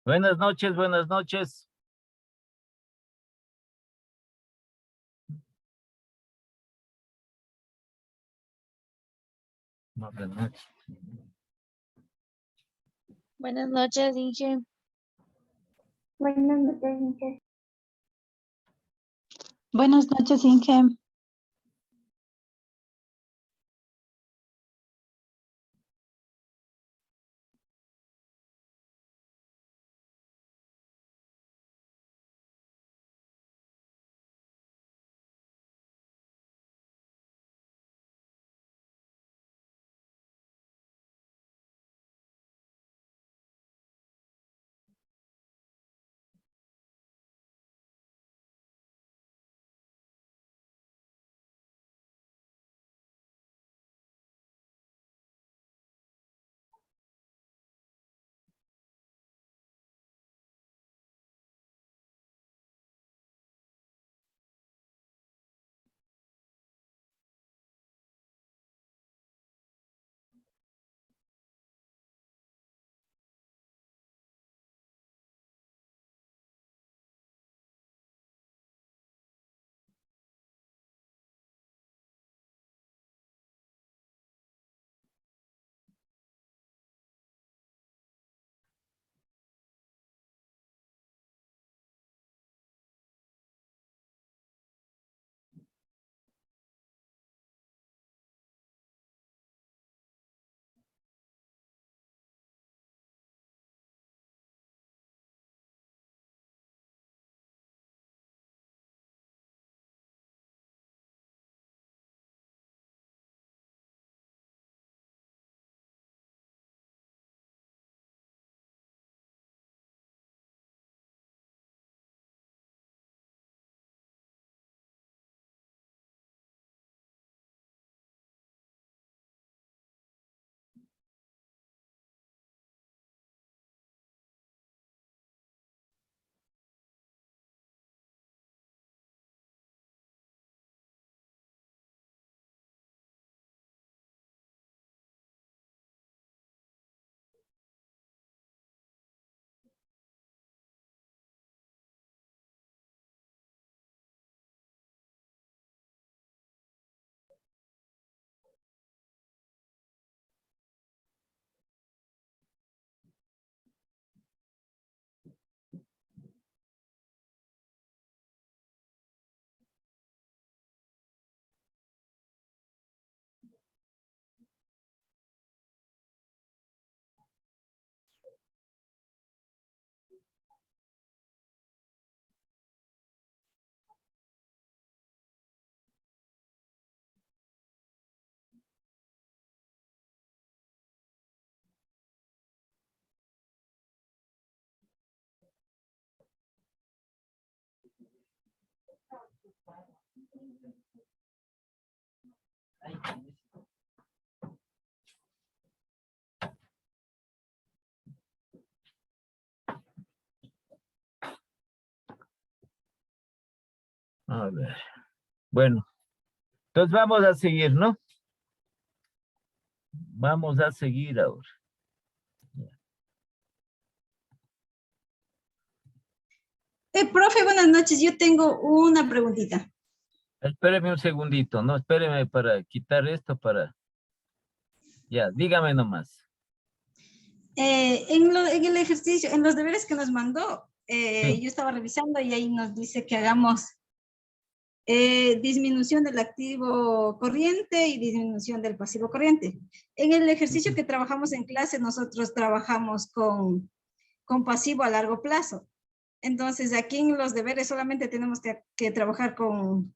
Buenas noches, buenas noches. Buenas noches. Buenas noches, Inge. Buenas noches, Inge. Buenas noches, Inge. A ver. Bueno, entonces vamos a seguir, ¿no? Vamos a seguir ahora. Profe, buenas noches. Yo tengo una preguntita. Espéreme un segundito, ¿no? Espéreme para quitar esto para... Ya, dígame nomás. En el ejercicio, en los deberes que nos mandó, Sí. yo estaba revisando y ahí nos dice que hagamos disminución del activo corriente y disminución del pasivo corriente. En el ejercicio que trabajamos en clase, nosotros trabajamos con pasivo a largo plazo. Entonces, aquí en los deberes solamente tenemos que trabajar con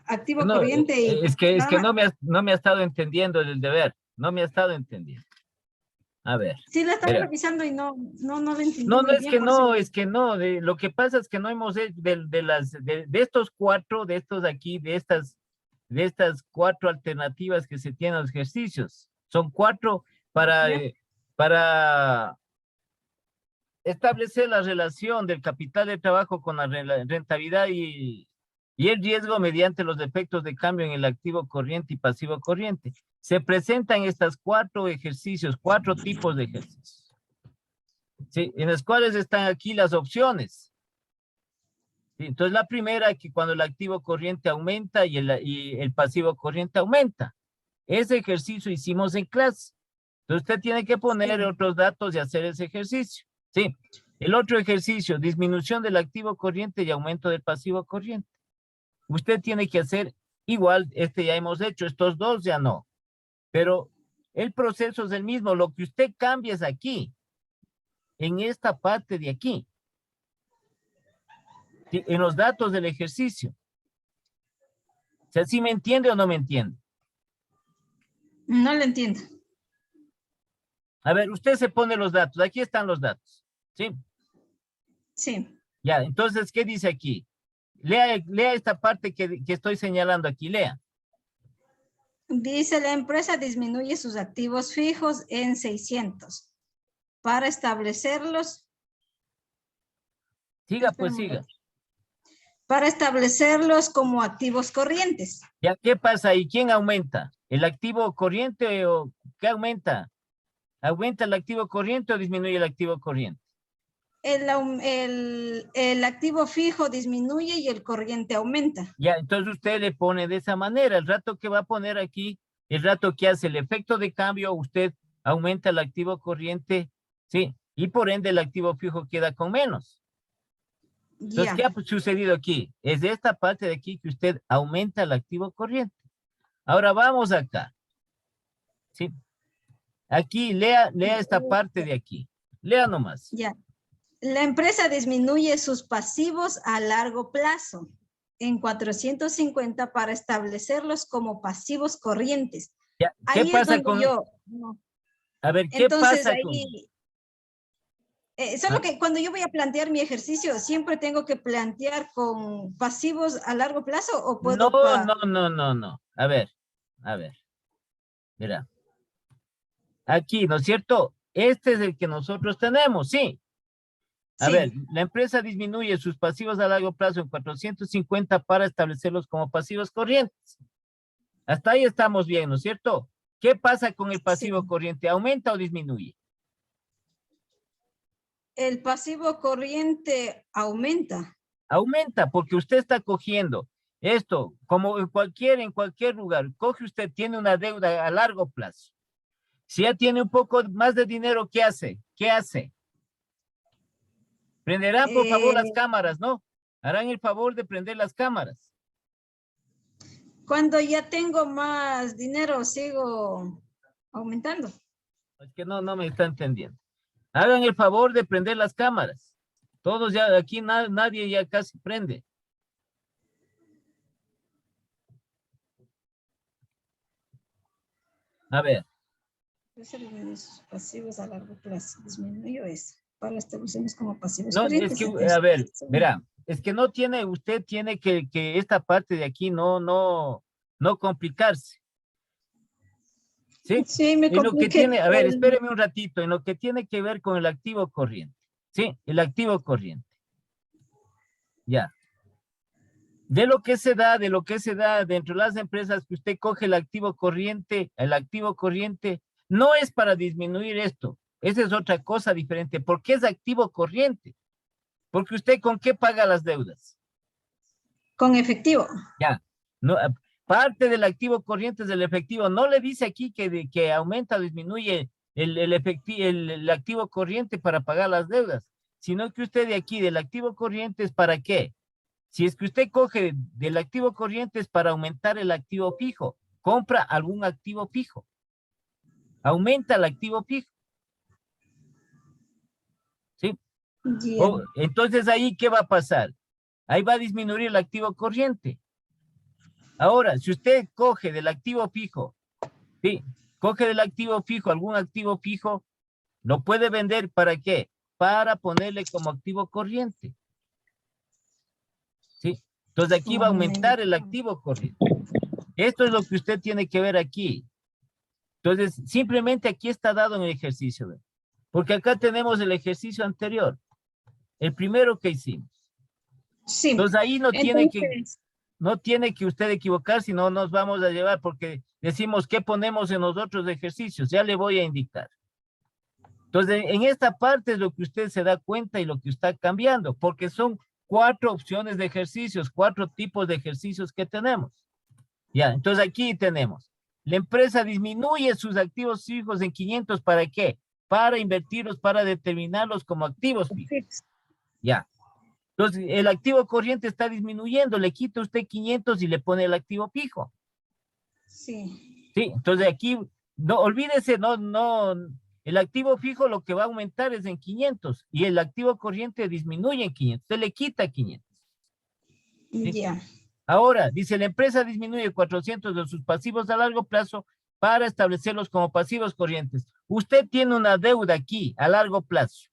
activo No, corriente y es que nada más. no me ha estado entendiendo el deber. No me ha estado entendiendo. A ver. Sí, la estaba Mira. revisando y no lo entendí No, muy es bien. que por eso- no, es que no. Lo que pasa es que no hemos hecho de estos cuatro, de estos aquí, de estas cuatro alternativas que se tienen a los ejercicios. Son cuatro para, Ya. para establecer la relación del capital de trabajo con la rentabilidad y el riesgo mediante los efectos de cambio en el activo corriente y pasivo corriente. Se presentan estas cuatro ejercicios, cuatro tipos de ejercicios. ¿sí? En las cuales están aquí las opciones. ¿Sí? Entonces, la primera es que cuando el activo corriente aumenta y el pasivo corriente aumenta. Ese ejercicio hicimos en clase. Entonces, usted tiene que poner Sí. otros datos y hacer ese ejercicio. ¿Sí? El otro ejercicio, disminución del activo corriente y aumento del pasivo corriente. Usted tiene que hacer igual, ya hemos hecho, estos dos ya no. Pero el proceso es el mismo. Lo que usted cambia es aquí, en esta parte de aquí. ¿Sí? En los datos del ejercicio. O sea, ¿sí me entiende o no me entiende? No lo entiendo. A ver, usted se pone los datos. Aquí están los datos. ¿Sí? Sí. Ya, entonces, ¿qué dice aquí? Lea esta parte que estoy señalando aquí. Lea. Dice, la empresa disminuye sus activos fijos en 600 para establecerlos. Siga, Espera pues un siga. momento. Para establecerlos como activos corrientes. Ya, ¿qué pasa ahí? ¿Quién aumenta? ¿El activo corriente o qué aumenta? ¿Aumenta el activo corriente o disminuye el activo corriente? El activo fijo disminuye y el corriente aumenta. Ya, entonces usted le pone de esa manera. El rato que va a poner aquí, el rato que hace el efecto de cambio, usted aumenta el activo corriente, ¿sí? Y por ende el activo fijo queda con menos. Entonces, Ya. ¿qué ha sucedido aquí? Es de esta parte de aquí que usted aumenta el activo corriente. Ahora vamos acá. ¿Sí? Aquí, lea esta parte de aquí. Lea nomás. Ya. La empresa disminuye sus pasivos a largo plazo en 450 para establecerlos como pasivos corrientes. Ya, ¿qué Ahí es pasa donde con... yo... no. A ver, ¿qué Entonces pasa con... ahí... solo que cuando yo voy a plantear mi ejercicio, siempre tengo que plantear con pasivos a largo plazo o No, puedo... no. A ver. Mira. Aquí, ¿no es cierto? Este es el que nosotros tenemos, sí. A ver, Sí, la empresa disminuye sus pasivos a largo plazo en 450 para establecerlos como pasivos corrientes. Hasta ahí estamos bien, ¿no es cierto? ¿Qué pasa con el pasivo sí. corriente? ¿Aumenta o disminuye? El pasivo corriente aumenta. Aumenta porque usted está cogiendo esto, como en cualquier lugar. Coge usted, tiene una deuda a largo plazo. Si ya tiene un poco más de dinero, ¿qué hace? ¿Qué hace? Prenderán, por favor, las Eh, cámaras, ¿no? Harán el favor de prender las cámaras. Cuando ya tengo más dinero, sigo aumentando. Es que no me está entendiendo. Hagan el favor de prender las cámaras. Todos ya, aquí nadie ya casi prende. A ver. Sus pasivos a largo plazo. Disminuyo eso para establecerlos como pasivos No, es corrientes. que, a ver, verá, es que usted tiene que esta parte de aquí no complicarse. ¿Sí? Sí, me En lo que compliqué. tiene, a ver, espéreme un ratito, en lo que tiene que ver con el activo corriente. ¿Sí? El activo corriente. Ya. De lo que se da dentro de las empresas que usted coge el activo corriente no es para disminuir esto. Esa es otra cosa diferente. ¿Por qué es activo corriente? Porque usted ¿con qué paga las deudas? Con efectivo. Ya. No, parte del activo corriente es del efectivo. No le dice aquí que aumenta o disminuye el activo corriente para pagar las deudas, sino que usted de aquí, del activo corriente, ¿es para qué? Si es que usted coge del activo corriente es para aumentar el activo fijo, compra algún activo fijo, aumenta el activo fijo. ¿Sí? Yeah. Entonces ahí, ¿qué va a pasar? Ahí va a disminuir el activo corriente. Ahora, si usted coge del activo fijo, ¿sí? Coge del activo fijo, algún activo fijo, lo puede vender ¿para qué? Para ponerle como activo corriente. ¿Sí? Entonces aquí va a aumentar el activo corriente. Esto es lo que usted tiene que ver aquí. Entonces, simplemente aquí está dado en el ejercicio. ¿Ve? Porque acá tenemos el ejercicio anterior. El primero que hicimos. Sí. Entonces ahí Entonces, no tiene que usted equivocar, si no nos vamos a llevar porque decimos qué ponemos en los otros ejercicios. Ya le voy a indicar. Entonces, en esta parte es lo que usted se da cuenta y lo que está cambiando, porque son 4 opciones de ejercicios, 4 tipos de ejercicios que tenemos. Ya, entonces aquí tenemos. La empresa disminuye sus activos fijos en 500, ¿para qué? Para invertirlos, para determinarlos como activos fijos. Ya. Entonces, el activo corriente está disminuyendo, le quita usted 500 y le pone el activo fijo. Sí. Sí, entonces aquí, no, olvídese, el activo fijo lo que va a aumentar es en 500 y el activo corriente disminuye en 500, usted le quita 500. ¿Sí? Ya. Ahora, dice, la empresa disminuye 400 de sus pasivos a largo plazo para establecerlos como pasivos corrientes. Usted tiene una deuda aquí a largo plazo.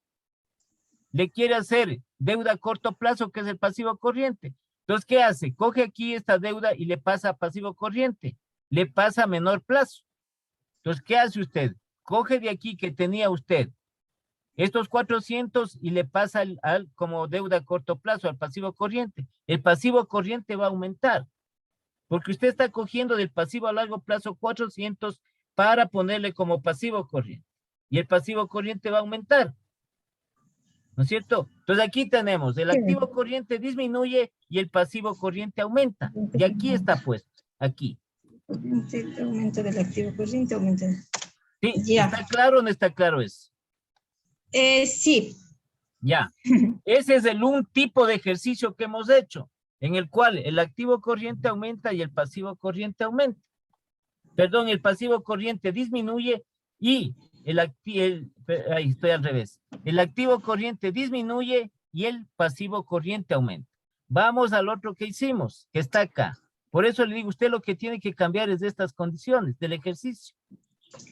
Le quiere hacer deuda a corto plazo, que es el pasivo corriente. Entonces, ¿qué hace? Coge aquí esta deuda y le pasa a pasivo corriente. Le pasa a menor plazo. Entonces, ¿qué hace usted? Coge de aquí que tenía usted estos 400 y le pasa como deuda a corto plazo al pasivo corriente. El pasivo corriente va a aumentar, porque usted está cogiendo del pasivo a largo plazo 400 para ponerle como pasivo corriente. Y el pasivo corriente va a aumentar. ¿No es cierto? Entonces aquí tenemos, el activo corriente disminuye y el pasivo corriente aumenta. Y aquí está puesto, aquí. Aumento del activo corriente, aumento. ¿Sí? Ya. ¿Está claro o no está claro eso? Sí. Ya. Ese es un tipo de ejercicio que hemos hecho, en el cual el activo corriente aumenta y el pasivo corriente aumenta. Perdón, el pasivo corriente disminuye y ahí estoy al revés. El activo corriente disminuye y el pasivo corriente aumenta. Vamos al otro que hicimos, que está acá. Por eso le digo, usted lo que tiene que cambiar es de estas condiciones del ejercicio.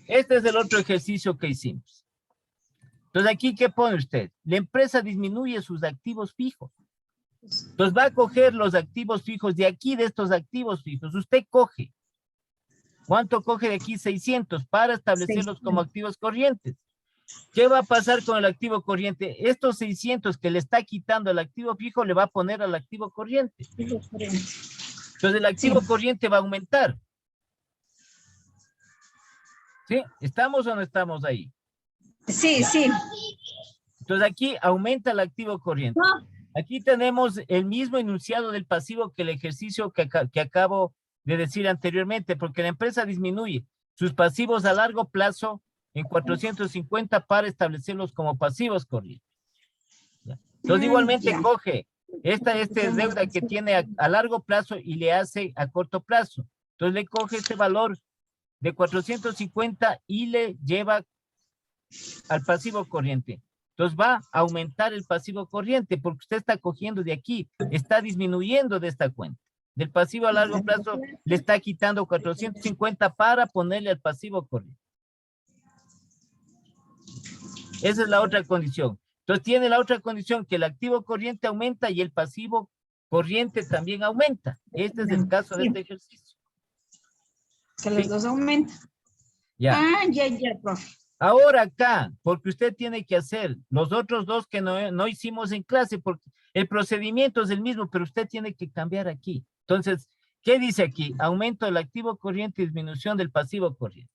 Este es el otro ejercicio que hicimos. Entonces, aquí, ¿qué pone usted? La empresa disminuye sus activos fijos. Entonces, va a coger los activos fijos de aquí, de estos activos fijos. Usted coge. ¿Cuánto coge de aquí? 600 para establecerlos como activos corrientes. ¿Qué va a pasar con el activo corriente? Estos 600 que le está quitando el activo fijo le va a poner al activo corriente. Entonces, el activo corriente va a aumentar. ¿Sí? ¿Estamos o no estamos ahí? Sí, sí. Entonces, aquí aumenta el activo corriente. Aquí tenemos el mismo enunciado del pasivo que el ejercicio que acabo de decir anteriormente, porque la empresa disminuye sus pasivos a largo plazo en 450 para establecerlos como pasivos corrientes. Entonces, igualmente coge esta deuda que tiene a largo plazo y le hace a corto plazo. Entonces, le coge este valor de 450 y le lleva al pasivo corriente. Entonces va a aumentar el pasivo corriente porque usted está cogiendo de aquí, está disminuyendo de esta cuenta. Del pasivo a largo plazo le está quitando 450 para ponerle al pasivo corriente. Esa es la otra condición. Entonces tiene la otra condición que el activo corriente aumenta y el pasivo corriente también aumenta. Este es el caso de este ejercicio. Que los dos aumentan. Ya. Ya, profe. Ahora acá, porque usted tiene que hacer los otros dos que no hicimos en clase, porque el procedimiento es el mismo, pero usted tiene que cambiar aquí. Entonces, ¿qué dice aquí? Aumento del activo corriente y disminución del pasivo corriente.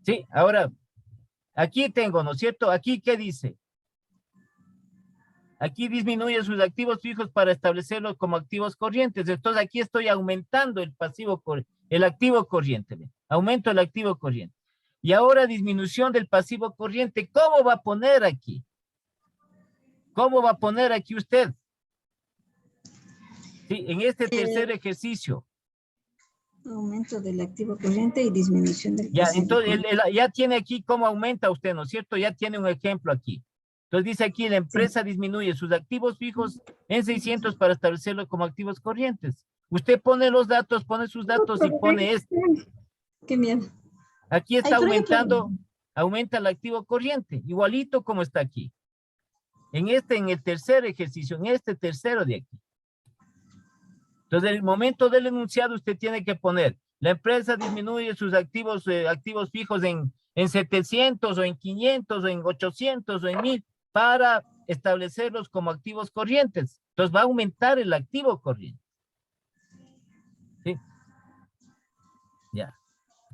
Sí, ahora, aquí tengo, ¿no es cierto? Aquí, ¿qué dice? Aquí disminuye sus activos fijos para establecerlos como activos corrientes. Entonces, aquí estoy aumentando el activo corriente. ¿Ve? Aumento el activo corriente. Y ahora disminución del pasivo corriente. ¿Cómo va a poner aquí? ¿Cómo va a poner aquí usted? Sí, en este tercer ejercicio. Aumento del activo corriente y disminución del Ya, pasivo entonces ya tiene aquí cómo aumenta usted, ¿no es cierto? Ya tiene un ejemplo aquí. Entonces dice aquí, la empresa disminuye sus activos fijos en 600 para establecerlo como activos corrientes. Usted pone los datos, pone sus datos y pone esto. Qué miedo. Aquí está aumentando, aumenta el activo corriente, igualito como está aquí. En el tercer ejercicio, en este tercero de aquí. Entonces, en el momento del enunciado, usted tiene que poner, la empresa disminuye sus activos fijos en 700 o en 500 o en 800 o en 1000 para establecerlos como activos corrientes. Entonces, va a aumentar el activo corriente. ¿Sí? Ya.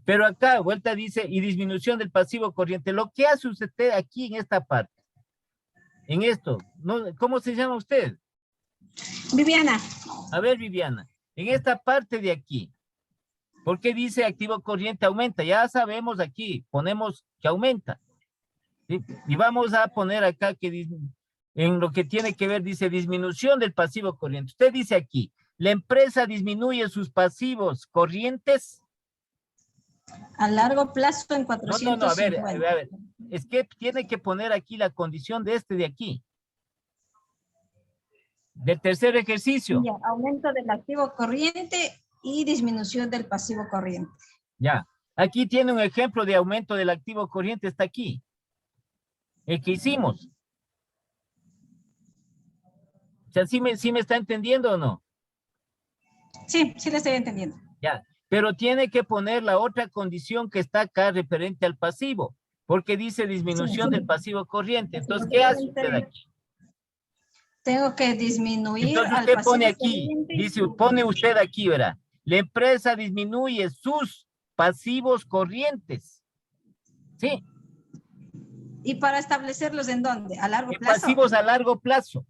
Pero acá, vuelta dice, y disminución del pasivo corriente. Lo que hace usted aquí en esta parte, en esto, ¿no? ¿Cómo se llama usted? Viviana. A ver, Viviana, en esta parte de aquí, ¿por qué dice activo corriente aumenta? Ya sabemos aquí, ponemos que aumenta. ¿Sí? Y vamos a poner acá que en lo que tiene que ver, dice disminución del pasivo corriente. Usted dice aquí, la empresa disminuye sus pasivos corrientes. A largo plazo en 450. No, a ver, es que tiene que poner aquí la condición de este de aquí. Del tercer ejercicio. Ya, aumento del activo corriente y disminución del pasivo corriente. Ya, aquí tiene un ejemplo de aumento del activo corriente, está aquí. El que hicimos. O sea, ¿sí me está entendiendo o no? Sí, sí le estoy entendiendo. Ya, pero tiene que poner la otra condición que está acá referente al pasivo, porque dice disminución del pasivo corriente. Entonces, ¿qué hace usted aquí? Tengo que disminuir Entonces al usted pasivo pone aquí, corriente. dice, pone usted aquí, verá. La empresa disminuye sus pasivos corrientes. ¿Sí? ¿Y para establecerlos en dónde? ¿A largo Y plazo? pasivos a largo plazo.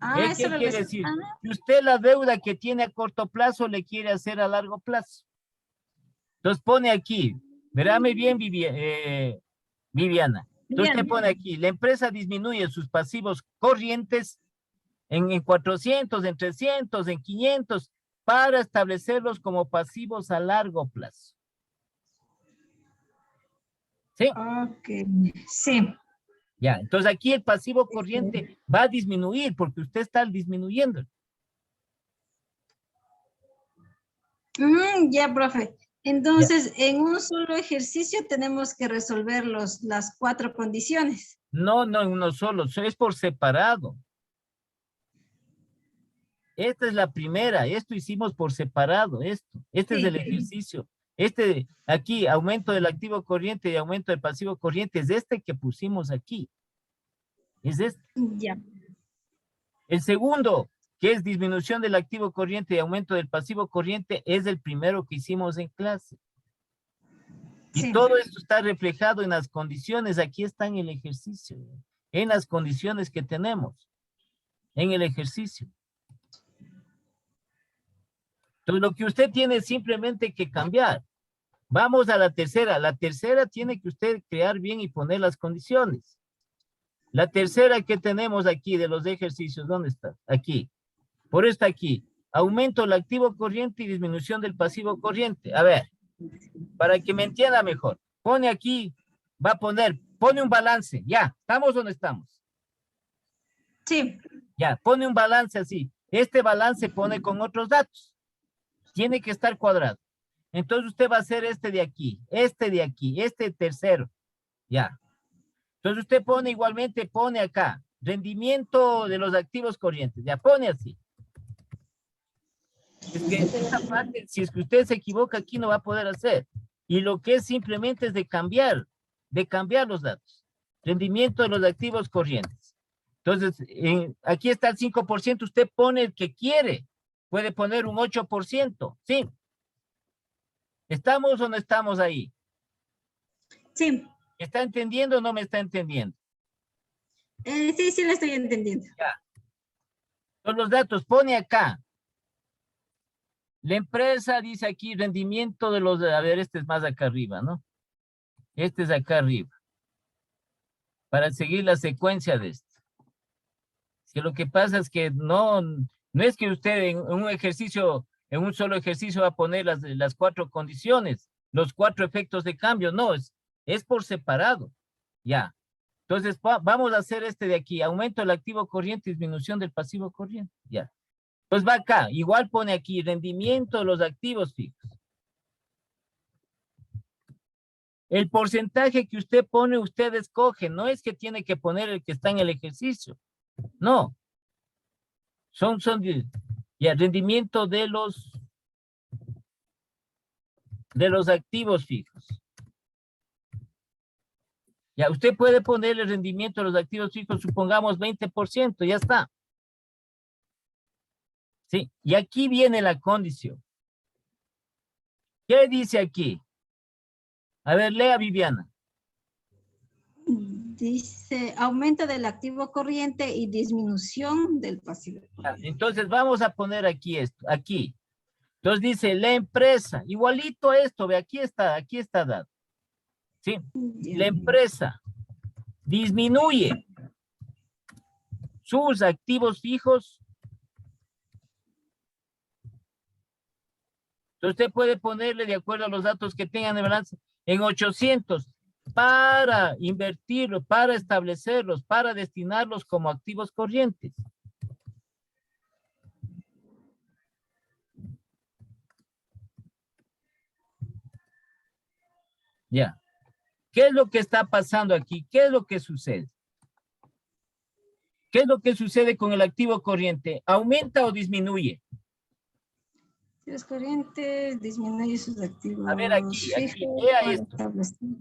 Ah, ¿Qué eso lo quiere decir? Que usted la deuda que tiene a corto plazo le quiere hacer a largo plazo. Entonces pone aquí, verame bien, Viviana. Entonces usted pone aquí, la empresa disminuye sus pasivos corrientes en 400, en 300, en 500, para establecerlos como pasivos a largo plazo. ¿Sí? Ok, sí. Ya, entonces aquí el pasivo corriente va a disminuir porque usted está disminuyendo. Ya, profe. Entonces, en un solo ejercicio tenemos que resolver las 4 condiciones. No, en uno solo, es por separado. Esta es la primera, esto hicimos por separado, esto. Este es el ejercicio. Aquí, aumento del activo corriente y aumento del pasivo corriente, es este que pusimos aquí. Es este. Ya. El segundo, que es disminución del activo corriente y aumento del pasivo corriente, es el primero que hicimos en clase. Y todo esto está reflejado en las condiciones, aquí está en el ejercicio, en las condiciones que tenemos, en el ejercicio. Entonces, lo que usted tiene es simplemente que cambiar. Vamos a la tercera. La tercera tiene que usted crear bien y poner las condiciones. La tercera que tenemos aquí de los ejercicios, ¿dónde está? Aquí. Por esto aquí. Aumento del activo corriente y disminución del pasivo corriente. A ver, para que me entienda mejor. Pone aquí, pone un balance. Ya, ¿estamos donde estamos? Sí. Ya, pone un balance así. Este balance pone con otros datos. Tiene que estar cuadrado. Entonces usted va a hacer este de aquí, este tercero. Ya. Entonces usted pone igualmente, pone acá, rendimiento de los activos corrientes. Ya pone así. Es que esta parte, si es que usted se equivoca aquí, no va a poder hacer. Y lo que es simplemente es de cambiar los datos. Rendimiento de los activos corrientes. Entonces, aquí está el 5%, usted pone el que quiere. Puede poner un 8%, ¿sí? ¿Estamos o no estamos ahí? Sí. ¿Está entendiendo o no me está entendiendo? Sí, sí lo estoy entendiendo. Ya. Todos los datos, pone acá. La empresa dice aquí rendimiento de los, a ver, este es más acá arriba, ¿no? Este es acá arriba. Para seguir la secuencia de esto. Que lo que pasa es que no es que usted en un ejercicio, en un solo ejercicio va a poner las 4 condiciones, los 4 efectos de cambio, no, es por separado, ya. Entonces, vamos a hacer este de aquí, aumento del activo corriente, disminución del pasivo corriente, ya. Pues va acá, igual pone aquí, rendimiento de los activos fijos. El porcentaje que usted pone, usted escoge, no es que tiene que poner el que está en el ejercicio, no. Son ya, rendimiento de los activos fijos. Ya, usted puede poner el rendimiento de los activos fijos, supongamos 20%, ya está. Sí, y aquí viene la condición. ¿Qué dice aquí? A ver, lea, Viviana. Dice aumento del activo corriente y disminución del pasivo corriente. Entonces vamos a poner aquí esto, aquí. Entonces dice la empresa, igualito a esto, ve, aquí está dado. ¿Sí? Ya. La empresa disminuye sus activos fijos. Entonces usted puede ponerle de acuerdo a los datos que tengan de balance en 800 para invertirlos, para establecerlos, para destinarlos como activos corrientes. Ya. ¿Qué es lo que está pasando aquí? ¿Qué es lo que sucede? ¿Qué es lo que sucede con el activo corriente? ¿Aumenta o disminuye? Los corrientes disminuye sus activos A ver, aquí, fijos lea para esto.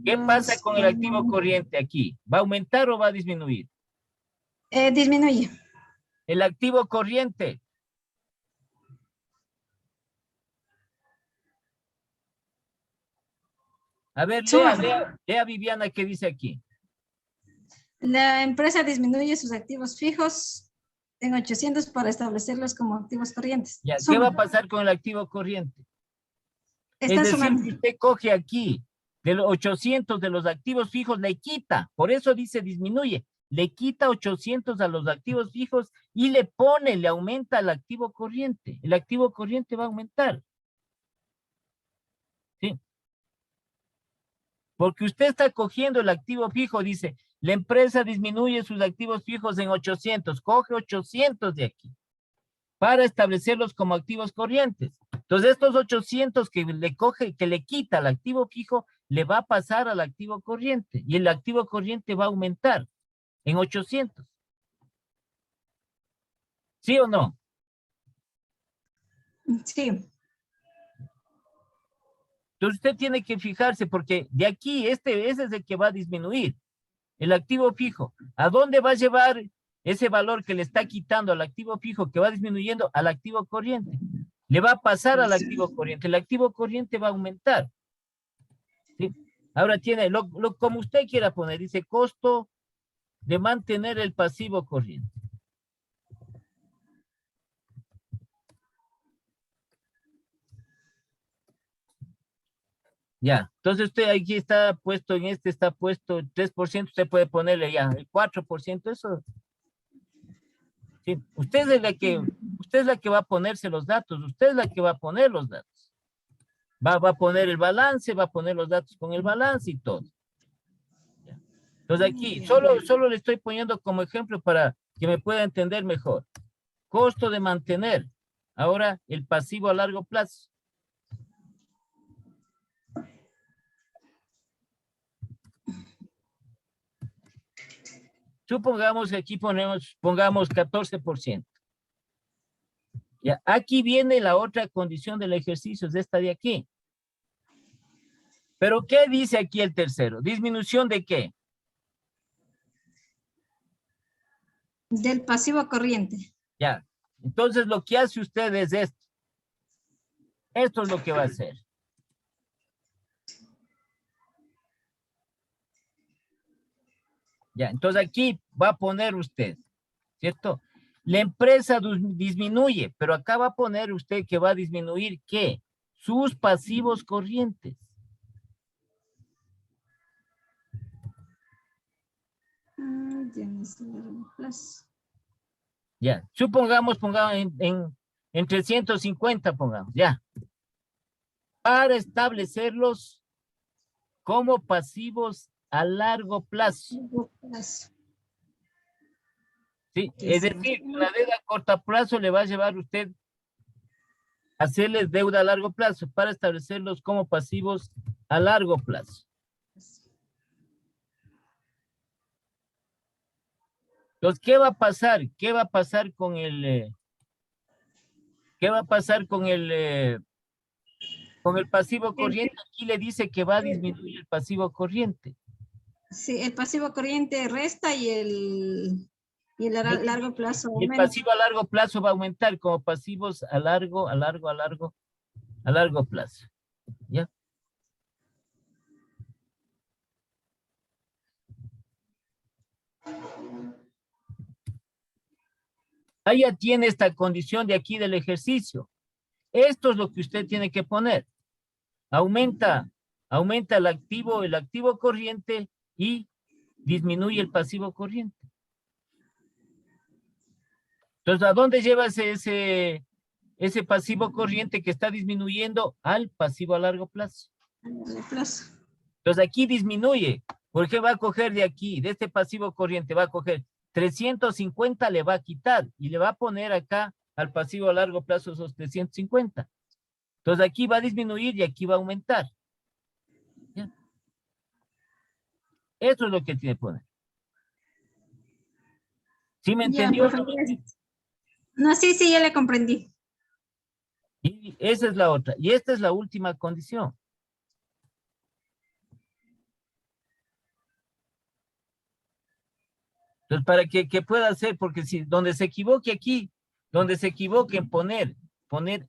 ¿Qué pasa establecerlos con el activo como- corriente aquí? ¿Va a aumentar o va a disminuir? Disminuye. El activo corriente. A ver, Suma. lea Viviana, ¿qué dice aquí? La empresa disminuye sus activos fijos en 800 para establecerlos como activos corrientes. Ya, ¿qué Suma. va a pasar con el activo corriente? Está Es decir, sumando. si usted coge aquí de los 800 de los activos fijos, le quita, por eso dice disminuye, le quita 800 a los activos fijos y le pone, le aumenta el activo corriente. El activo corriente va a aumentar. ¿Sí? Porque usted está cogiendo el activo fijo, dice, la empresa disminuye sus activos fijos en 800, coge 800 de aquí para establecerlos como activos corrientes. Entonces, estos 800 que le coge, que le quita al activo fijo, le va a pasar al activo corriente y el activo corriente va a aumentar en 800. ¿Sí o no? Sí. Entonces, usted tiene que fijarse porque de aquí, ese es el que va a disminuir, el activo fijo. ¿A dónde va a llevar ese valor que le está quitando al activo fijo, que va disminuyendo al activo corriente? Le va a pasar al activo corriente. El activo corriente va a aumentar. ¿Sí? Ahora tiene, como usted quiera poner, dice costo de mantener el pasivo corriente. Ya, entonces usted aquí está puesto, en este está puesto el 3%, usted puede ponerle ya el 4%, eso. Sí, usted es la que va a ponerse los datos, usted es la que va a poner los datos. Va a poner el balance, va a poner los datos con el balance y todo. Ya. Entonces aquí, solo le estoy poniendo como ejemplo para que me pueda entender mejor. Costo de mantener. Ahora, el pasivo a largo plazo. Supongamos que aquí pongamos 14%. Ya, aquí viene la otra condición del ejercicio, es esta de aquí. Pero, ¿qué dice aquí el tercero? ¿Disminución de qué? Del pasivo corriente. Ya. Entonces, lo que hace usted es esto. Esto es lo que va a hacer. Ya, entonces aquí va a poner usted, ¿cierto? La empresa disminuye, pero acá va a poner usted que va a disminuir, ¿qué? Sus pasivos corrientes. Ya, supongamos, en 350, pongamos, ya. Para establecerlos como pasivos a largo plazo. Sí, es decir, una deuda a corto plazo le va a llevar usted a hacerles deuda a largo plazo para establecerlos como pasivos a largo plazo. Entonces, ¿qué va a pasar? ¿Qué va a pasar con el con el pasivo corriente? Aquí le dice que va a disminuir el pasivo corriente. Sí, el pasivo corriente resta y el largo plazo Y el aumenta. pasivo a largo plazo va a aumentar como pasivos a largo plazo. ¿Ya? Ahí ya tiene esta condición de aquí del ejercicio. Esto es lo que usted tiene que poner. Aumenta el activo corriente y disminuye el pasivo corriente. Entonces, ¿a dónde lleva ese pasivo corriente que está disminuyendo? Al pasivo a largo plazo. A largo plazo. Entonces, aquí disminuye, porque va a coger de aquí, de este pasivo corriente, va a coger 350, le va a quitar y le va a poner acá al pasivo a largo plazo esos 350. Entonces, aquí va a disminuir y aquí va a aumentar. ¿Ya? Eso es lo que tiene que poner. ¿Sí me Ya, entendió? profe. No, sí, ya le comprendí. Y esa es la otra. Y esta es la última condición. Entonces, para que pueda hacer, porque si donde se equivoque aquí, donde se equivoque en poner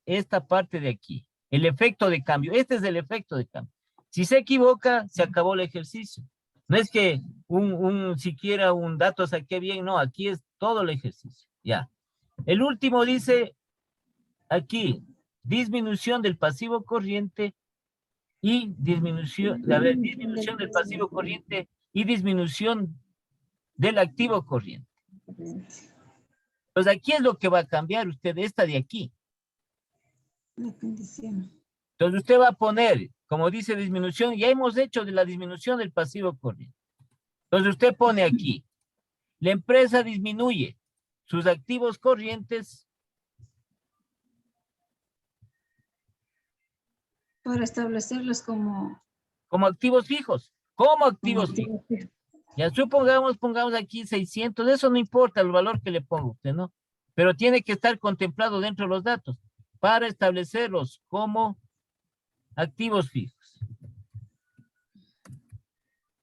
esta parte de aquí, el efecto de cambio, este es el efecto de cambio. Si se equivoca, se acabó el ejercicio. No es que siquiera un dato saqué bien, no, aquí es todo el ejercicio, ya. El último dice, aquí, disminución del pasivo corriente y disminución del pasivo corriente y disminución del activo corriente. Pues aquí es lo que va a cambiar usted, esta de aquí. La condición. Entonces usted va a poner, como dice disminución, ya hemos hecho de la disminución del pasivo corriente. Entonces usted pone aquí, la empresa disminuye sus activos corrientes Para establecerlos como activos fijos, fijos. Ya pongamos aquí 600, eso no importa el valor que le ponga usted, ¿no? Pero tiene que estar contemplado dentro de los datos para establecerlos como activos fijos.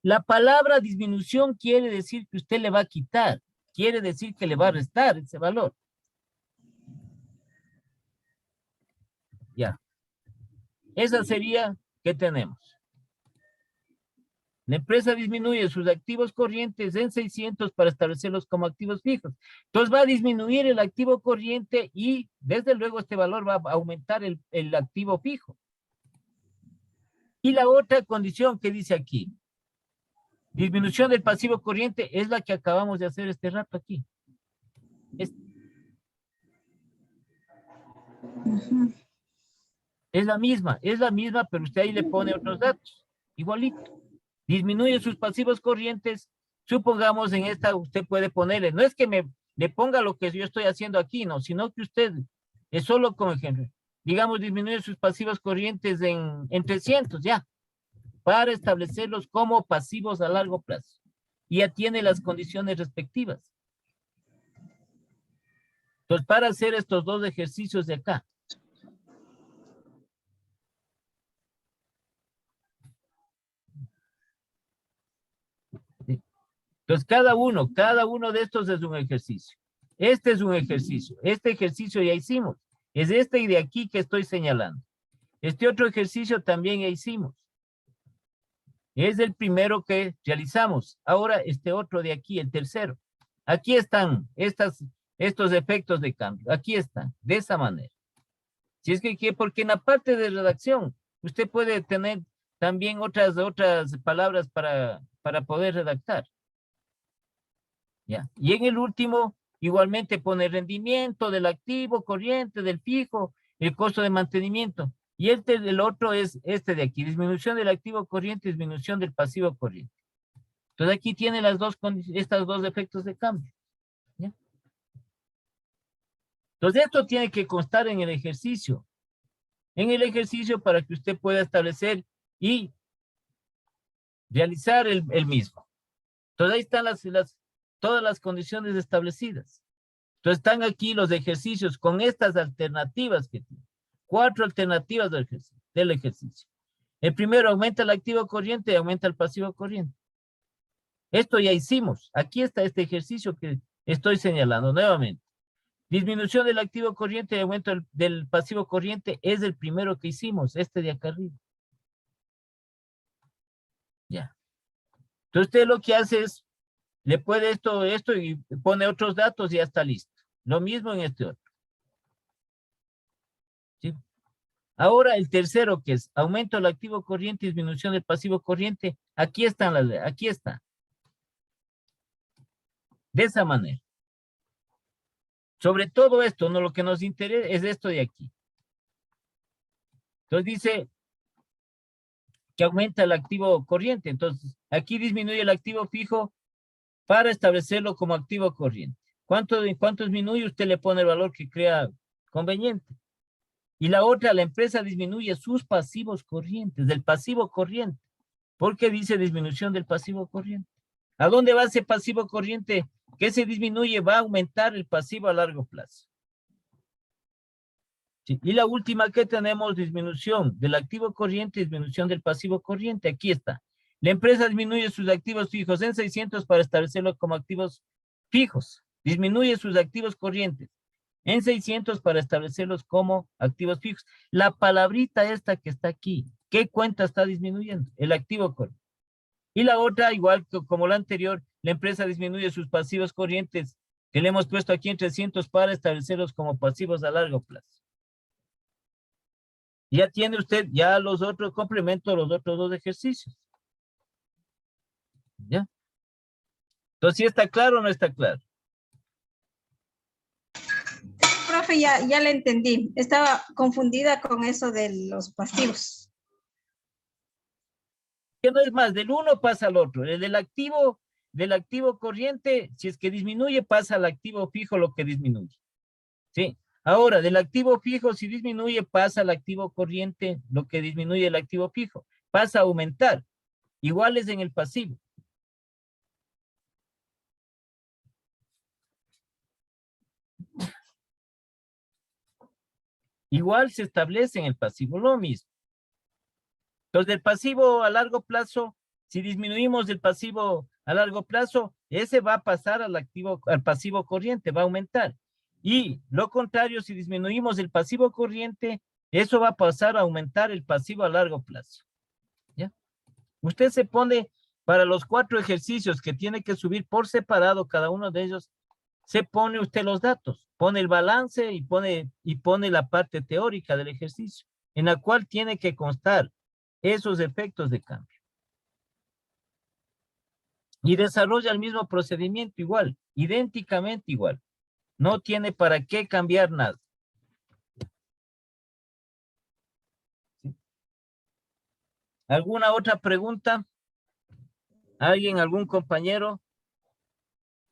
La palabra disminución quiere decir que usted le va a quitar, quiere decir que le va a restar ese valor. Ya. Esa sería, ¿qué tenemos? La empresa disminuye sus activos corrientes en 600 para establecerlos como activos fijos. Entonces va a disminuir el activo corriente y desde luego este valor va a aumentar el activo fijo. Y la otra condición que dice aquí, disminución del pasivo corriente, es la que acabamos de hacer este rato aquí. Es la misma, pero usted ahí le pone otros datos, igualito. Disminuye sus pasivos corrientes, supongamos en esta usted puede ponerle, no es que le ponga lo que yo estoy haciendo aquí, no, sino que usted, es solo como ejemplo, digamos disminuye sus pasivos corrientes en 300, ya, para establecerlos como pasivos a largo plazo. Y ya tiene las condiciones respectivas. Entonces, para hacer estos dos ejercicios de acá, entonces, cada uno de estos es un ejercicio. Este es un ejercicio. Este ejercicio ya hicimos. Es este y de aquí que estoy señalando. Este otro ejercicio también ya hicimos. Es el primero que realizamos. Ahora este otro de aquí, el tercero. Aquí están estos efectos de cambio. Aquí están, de esa manera. Si es que porque en la parte de redacción, usted puede tener también otras palabras para poder redactar. ¿Ya? Y en el último, igualmente pone rendimiento del activo, corriente, del fijo, el costo de mantenimiento. Y el otro es este de aquí, disminución del activo corriente, disminución del pasivo corriente. Entonces aquí tiene estos dos efectos de cambio. ¿Ya? Entonces esto tiene que constar en el ejercicio. En el ejercicio para que usted pueda establecer y realizar el mismo. Entonces ahí están todas las condiciones establecidas. Entonces están aquí los ejercicios con estas alternativas que tiene. 4 alternativas del ejercicio. El primero, aumenta el activo corriente y aumenta el pasivo corriente. Esto ya hicimos. Aquí está este ejercicio que estoy señalando nuevamente. Disminución del activo corriente y aumento del pasivo corriente es el primero que hicimos, este de acá arriba. Ya. Entonces usted lo que hace es, le puede esto y pone otros datos y ya está listo. Lo mismo en este otro. ¿Sí? Ahora el tercero, que es aumento del activo corriente y disminución del pasivo corriente. Aquí están aquí está. De esa manera. Sobre todo esto, no, lo que nos interesa es esto de aquí. Entonces dice que aumenta el activo corriente. Entonces, aquí disminuye el activo fijo para establecerlo como activo corriente. ¿Cuánto disminuye? Usted le pone el valor que crea conveniente. Y la otra, la empresa disminuye sus pasivos corrientes, del pasivo corriente. ¿Por qué dice disminución del pasivo corriente? ¿A dónde va ese pasivo corriente que se disminuye? Va a aumentar el pasivo a largo plazo. Sí. Y la última que tenemos, disminución del activo corriente, disminución del pasivo corriente. Aquí está. La empresa disminuye sus activos fijos en 600 para establecerlos como activos fijos. Disminuye sus activos corrientes en 600 para establecerlos como activos fijos. La palabrita esta que está aquí, ¿qué cuenta está disminuyendo? El activo corriente. Y la otra, igual que como la anterior, la empresa disminuye sus pasivos corrientes que le hemos puesto aquí en 300 para establecerlos como pasivos a largo plazo. Ya tiene usted ya los otros complementos, los otros dos ejercicios. ¿Ya? Entonces, ¿sí está claro o no está claro? Profe, ya le entendí. Estaba confundida con eso de los pasivos. Que no es más, del uno pasa al otro. El del activo corriente, si es que disminuye, pasa al activo fijo lo que disminuye. ¿Sí? Ahora, del activo fijo, si disminuye, pasa al activo corriente lo que disminuye el activo fijo. Pasa a aumentar. Igual es en el pasivo. Igual se establece en el pasivo lo mismo. Entonces, del pasivo a largo plazo, si disminuimos el pasivo a largo plazo, ese va a pasar al pasivo corriente, va a aumentar. Y lo contrario, si disminuimos el pasivo corriente, eso va a pasar a aumentar el pasivo a largo plazo. ¿Ya? Usted se pone para los 4 ejercicios que tiene que subir por separado cada uno de ellos, se pone usted los datos, pone el balance y pone la parte teórica del ejercicio, en la cual tiene que constar esos efectos de cambio. Y desarrolla el mismo procedimiento igual, idénticamente igual. No tiene para qué cambiar nada. ¿Sí? ¿Alguna otra pregunta? ¿Alguien, algún compañero?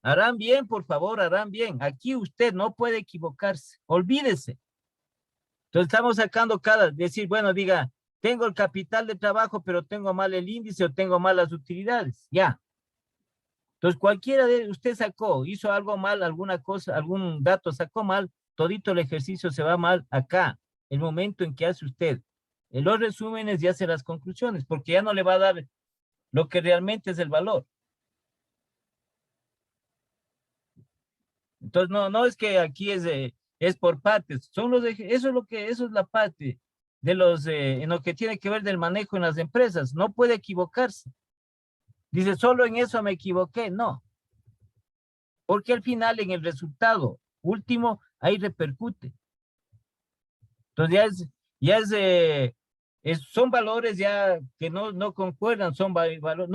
Harán bien, por favor, harán bien. Aquí usted no puede equivocarse. Olvídese. Entonces estamos sacando decir, bueno, diga, tengo el capital de trabajo, pero tengo mal el índice o tengo mal las utilidades. Ya. Entonces cualquiera de usted hizo algo mal, alguna cosa, algún dato sacó mal, todito el ejercicio se va mal acá, el momento en que hace usted los resúmenes y hace las conclusiones, porque ya no le va a dar lo que realmente es el valor. Entonces, no es que aquí es por partes, eso es la parte de en lo que tiene que ver del manejo en las empresas, no puede equivocarse. Dice, solo en eso me equivoqué, no. Porque al final en el resultado último, ahí repercute. Entonces son valores ya que no concuerdan, son valores,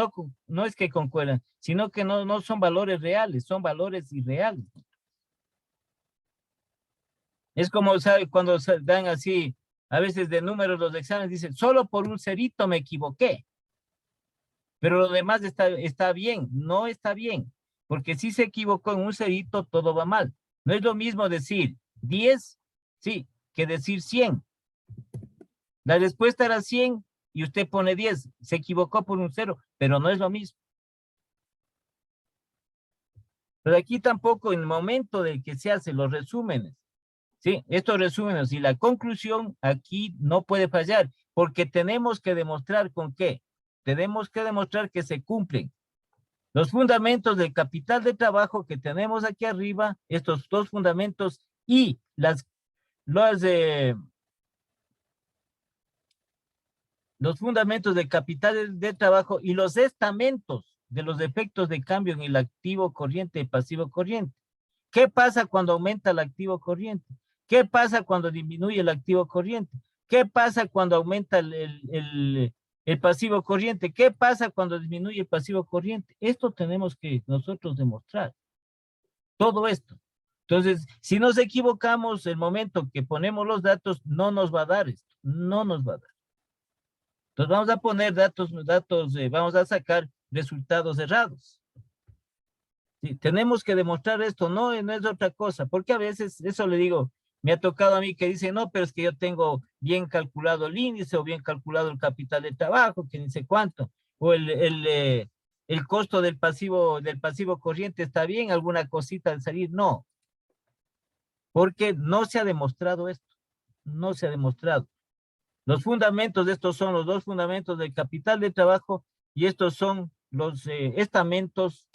no es que concuerdan, sino que no son valores reales, son valores irreales. Es como, ¿sabe? Cuando dan así, a veces de números los exámenes, dicen, solo por un cerito me equivoqué. Pero lo demás está bien, no está bien. Porque si se equivocó en un cerito, todo va mal. No es lo mismo decir 10, sí, que decir 100. La respuesta era 100 y usted pone 10. Se equivocó por un 0, pero no es lo mismo. Pero aquí tampoco en el momento de que se hacen los resúmenes, ¿sí? Estos resúmenes y la conclusión aquí no puede fallar, porque tenemos que demostrar ¿con qué? Tenemos que demostrar que se cumplen los fundamentos del capital de trabajo que tenemos aquí arriba, estos dos fundamentos y los fundamentos de capital de trabajo y los estamentos de los efectos de cambio en el activo corriente y pasivo corriente. ¿Qué pasa cuando aumenta el activo corriente? ¿Qué pasa cuando disminuye el activo corriente? ¿Qué pasa cuando aumenta el pasivo corriente? ¿Qué pasa cuando disminuye el pasivo corriente? Esto tenemos que nosotros demostrar. Todo esto. Entonces, si nos equivocamos, el momento que ponemos los datos, no nos va a dar esto. No nos va a dar. Entonces, vamos a poner vamos a sacar resultados errados. Sí, tenemos que demostrar esto, no es otra cosa, porque a veces, eso le digo, me ha tocado a mí que dice, no, pero es que yo tengo bien calculado el índice o bien calculado el capital de trabajo, que ni sé cuánto, o el costo del pasivo corriente está bien, alguna cosita al salir, no, porque no se ha demostrado esto, no se ha demostrado. Los fundamentos de estos son los dos fundamentos del capital de trabajo y estos son los estamentos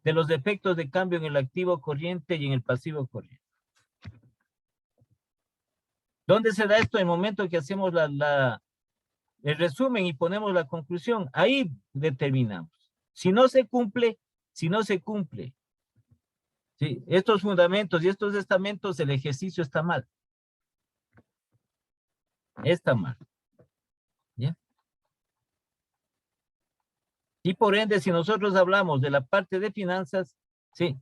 de los efectos de cambio en el activo corriente y en el pasivo corriente. ¿Dónde se da esto? En el momento que hacemos el resumen y ponemos la conclusión, ahí determinamos. Si no se cumple, ¿sí? Estos fundamentos y estos estamentos, el ejercicio está mal. Está mal. ¿Ya? Y por ende, si nosotros hablamos de la parte de finanzas, sí,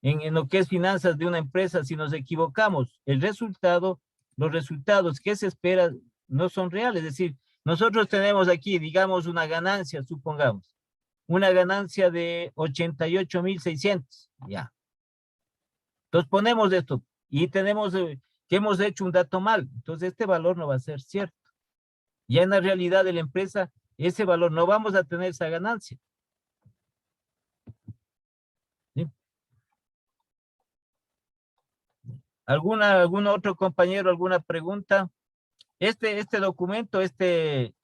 en lo que es finanzas de una empresa, si nos equivocamos, los resultados que se esperan no son reales. Es decir, nosotros tenemos aquí, digamos, una ganancia, supongamos, una ganancia de 88,600, ya. Entonces ponemos esto y tenemos que hemos hecho un dato mal. Entonces este valor no va a ser cierto. Ya en la realidad de la empresa, ese valor no vamos a tener esa ganancia. ¿Sí? ¿Algún otro compañero, alguna pregunta? Este documento, este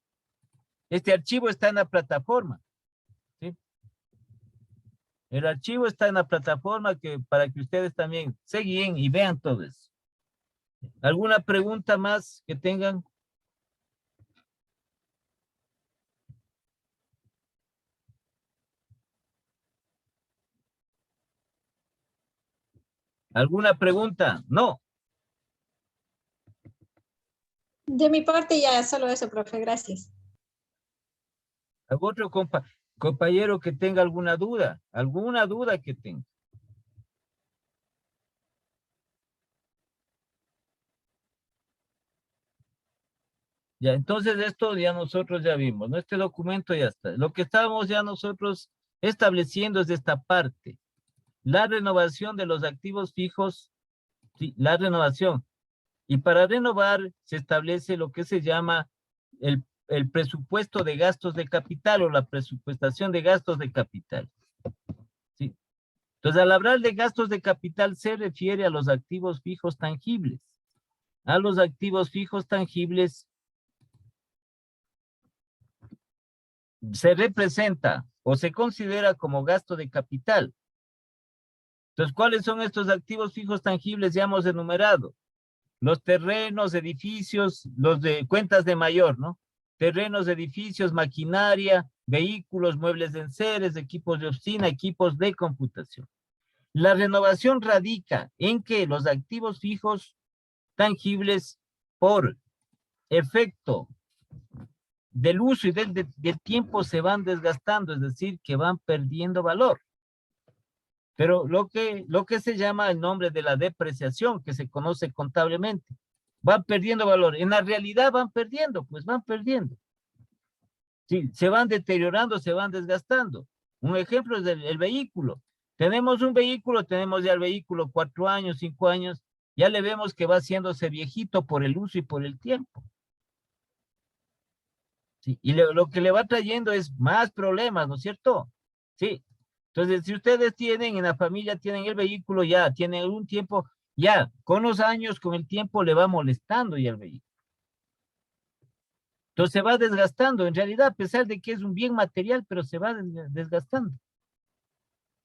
archivo está en la plataforma. ¿Sí? El archivo está en la plataforma para que ustedes también se guíen y vean todo eso. ¿Alguna pregunta más que tengan? ¿Alguna pregunta? No. De mi parte ya solo eso, profe, gracias. ¿Algún otro compañero que tenga alguna duda que tenga? Ya, entonces esto ya nosotros ya vimos, ¿no? Este documento ya está. Lo que estábamos ya nosotros estableciendo es esta parte. La renovación de los activos fijos, sí, la renovación. Y para renovar se establece lo que se llama el presupuesto de gastos de capital o la presupuestación de gastos de capital. ¿Sí? Entonces, al hablar de gastos de capital se refiere a los activos fijos tangibles. A los activos fijos tangibles se representa o se considera como gasto de capital. Entonces, ¿cuáles son estos activos fijos tangibles? Ya hemos enumerado. Los terrenos, edificios, los de cuentas de mayor, ¿no? Terrenos, edificios, maquinaria, vehículos, muebles de enseres, equipos de oficina, equipos de computación. La renovación radica en que los activos fijos tangibles por efecto del uso y del tiempo se van desgastando, es decir, que van perdiendo valor. Pero lo que se llama el nombre de la depreciación, que se conoce contablemente, van perdiendo valor. En la realidad van perdiendo, pues van perdiendo. Sí, se van deteriorando, se van desgastando. Un ejemplo es el vehículo. Tenemos un vehículo, tenemos ya el vehículo 4 años, 5 años, ya le vemos que va haciéndose viejito por el uso y por el tiempo. Sí, y lo que le va trayendo es más problemas, ¿no es cierto? Sí. Entonces, si ustedes tienen en la familia, tienen el vehículo ya, tienen algún tiempo, ya, con los años, con el tiempo, le va molestando ya el vehículo. Entonces se va desgastando, en realidad, a pesar de que es un bien material, pero se va desgastando.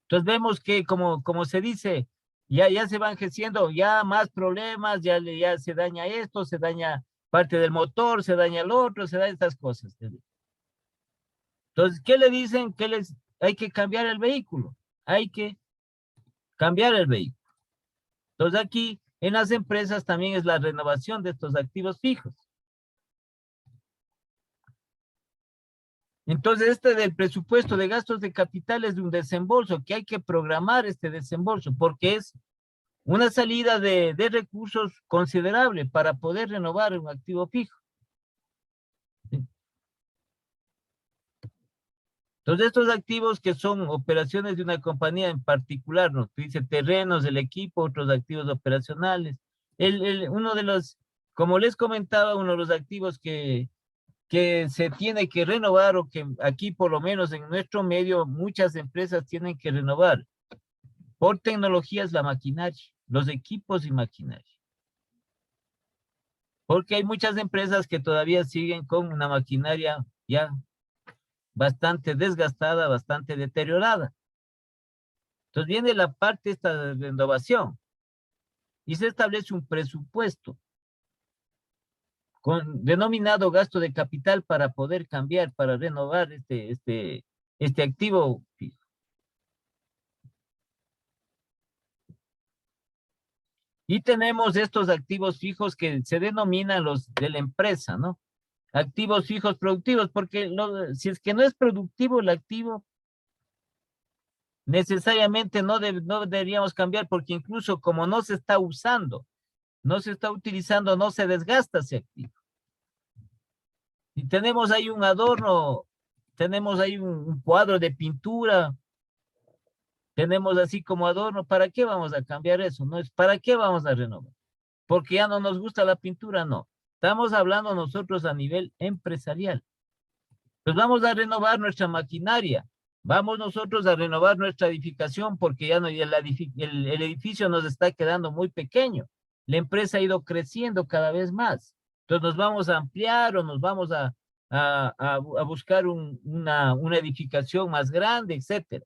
Entonces vemos que, como se dice, ya se van gestiendo ya más problemas, ya se daña esto, se daña parte del motor, se daña el otro, se dañan estas cosas. Entonces, ¿qué le dicen? Hay que cambiar el vehículo. Hay que cambiar el vehículo. Entonces, aquí en las empresas también es la renovación de estos activos fijos. Entonces, este del presupuesto de gastos de capital es de un desembolso, que hay que programar este desembolso, porque es una salida de recursos considerable para poder renovar un activo fijo. ¿Sí? Entonces, estos activos que son operaciones de una compañía en particular, ¿no? Dice terrenos, el equipo, otros activos operacionales. Uno de los, como les comentaba, uno de los activos que se tiene que renovar, o que aquí por lo menos en nuestro medio muchas empresas tienen que renovar por tecnologías, la maquinaria, los equipos y maquinaria. Porque hay muchas empresas que todavía siguen con una maquinaria ya bastante desgastada, bastante deteriorada. Entonces viene la parte esta de renovación y se establece un presupuesto denominado gasto de capital para poder cambiar, para renovar este activo fijo. Y tenemos estos activos fijos que se denominan los de la empresa, ¿no? Activos fijos productivos, porque si es que no es productivo el activo, necesariamente no deberíamos cambiar, porque incluso como no se está usando, no se está utilizando, no se desgasta ese activo. Y tenemos ahí un adorno, tenemos ahí un cuadro de pintura, tenemos así como adorno, ¿para qué vamos a cambiar eso? No es para qué vamos a renovar, porque ya no nos gusta la pintura, no. Estamos hablando nosotros a nivel empresarial. Pues vamos a renovar nuestra maquinaria, vamos nosotros a renovar nuestra edificación, porque ya no, el edificio nos está quedando muy pequeño. La empresa ha ido creciendo cada vez más. Entonces nos vamos a ampliar o nos vamos a buscar una edificación más grande, etcétera.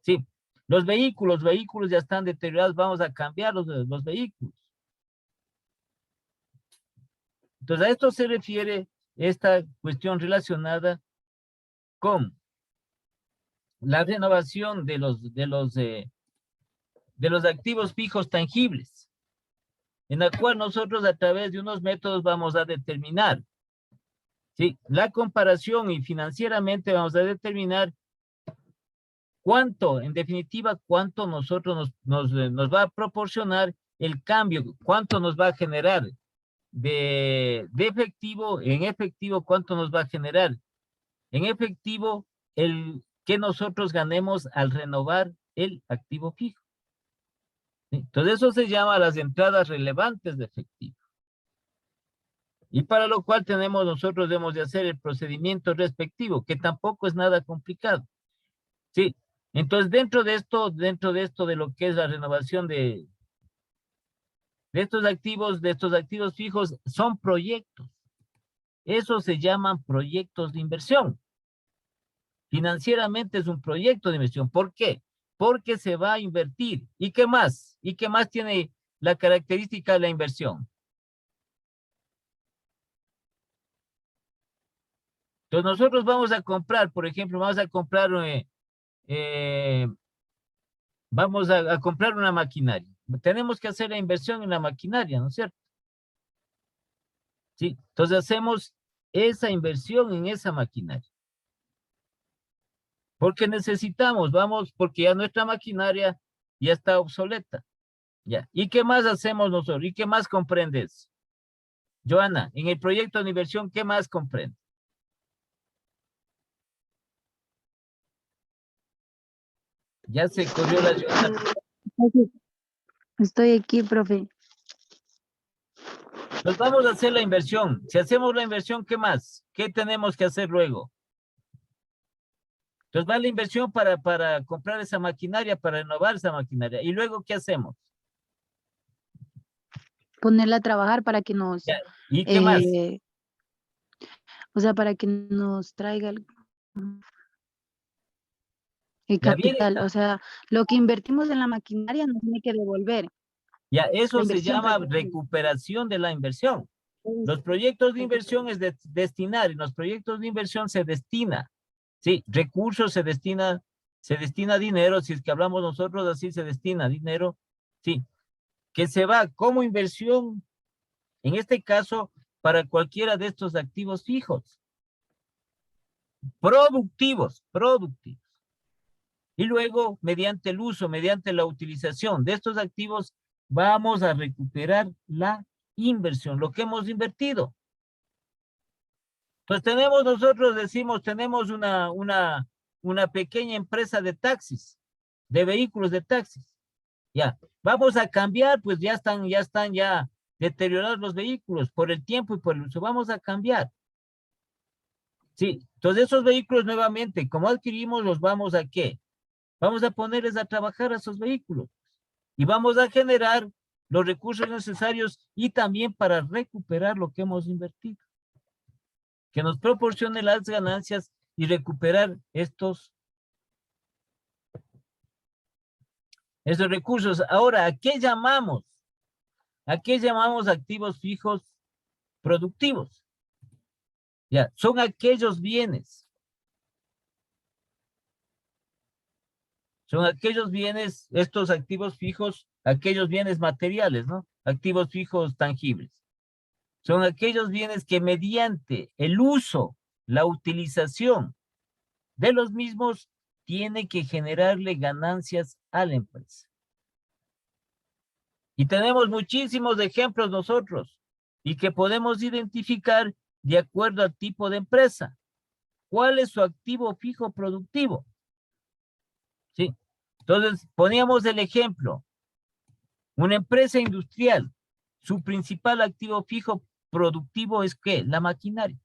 Sí, los vehículos ya están deteriorados, vamos a cambiar los vehículos. Entonces a esto se refiere esta cuestión relacionada con la renovación de los activos fijos tangibles, en la cual nosotros a través de unos métodos vamos a determinar, ¿sí?, la comparación, y financieramente vamos a determinar cuánto, en definitiva, cuánto nosotros nos va a proporcionar el cambio, cuánto nos va a generar de efectivo, en efectivo, cuánto nos va a generar en efectivo el que nosotros ganemos al renovar el activo fijo. ¿Sí? Entonces eso se llama las entradas relevantes de efectivo. Y para lo cual nosotros debemos de hacer el procedimiento respectivo, que tampoco es nada complicado. Sí. Entonces dentro de esto de lo que es la renovación de estos activos fijos, son proyectos. Esos se llaman proyectos de inversión. Financieramente es un proyecto de inversión. ¿Por qué? Porque se va a invertir. ¿Y qué más? ¿Y qué más tiene la característica de la inversión? Entonces nosotros vamos a comprar, por ejemplo, vamos a comprar una maquinaria. Tenemos que hacer la inversión en la maquinaria, ¿no es cierto? Sí, entonces hacemos esa inversión en esa maquinaria. Porque necesitamos, porque ya nuestra maquinaria ya está obsoleta. Ya. ¿Y qué más hacemos nosotros? ¿Y qué más comprendes? Joana, en el proyecto de inversión, ¿qué más comprendes? Ya se corrió la Joana. Estoy aquí, profe. Nos vamos a hacer la inversión. Si hacemos la inversión, ¿qué más? ¿Qué tenemos que hacer luego? Entonces va la inversión para comprar esa maquinaria, para renovar esa maquinaria. ¿Y luego qué hacemos? Ponerla a trabajar para que nos... Ya. ¿Y qué más? O sea, para que nos traiga el Ya viene. capital. O sea, lo que invertimos en la maquinaria nos tiene que devolver. Ya, eso La se inversión llama prácticamente. recuperación de la inversión. Los proyectos de inversión es destinar, en los proyectos de inversión se destina, sí, recursos se destina dinero, si es que hablamos nosotros así, se destina dinero, sí, que se va como inversión, en este caso, para cualquiera de estos activos fijos, productivos. Y luego, mediante el uso, mediante la utilización de estos activos, vamos a recuperar la inversión, lo que hemos invertido. Pues nosotros decimos, tenemos una pequeña empresa de taxis, de vehículos de taxis. Ya, vamos a cambiar, pues ya están deteriorados los vehículos por el tiempo y por el uso. Vamos a cambiar. Sí, entonces esos vehículos nuevamente, como adquirimos, los vamos a ¿qué? Vamos a ponerles a trabajar a esos vehículos y vamos a generar los recursos necesarios y también para recuperar lo que hemos invertido. Que nos proporcione las ganancias y recuperar esos recursos. Ahora, ¿a qué llamamos? ¿A qué llamamos activos fijos productivos? Ya, son aquellos bienes. Son aquellos bienes, estos activos fijos, aquellos bienes materiales, ¿no? Activos fijos tangibles. Son aquellos bienes que mediante el uso, la utilización de los mismos, tiene que generarle ganancias a la empresa. Y tenemos muchísimos ejemplos nosotros y que podemos identificar de acuerdo al tipo de empresa. ¿Cuál es su activo fijo productivo? Sí. Entonces, poníamos el ejemplo. Una empresa industrial, su principal activo fijo productivo es ¿qué? La maquinaria.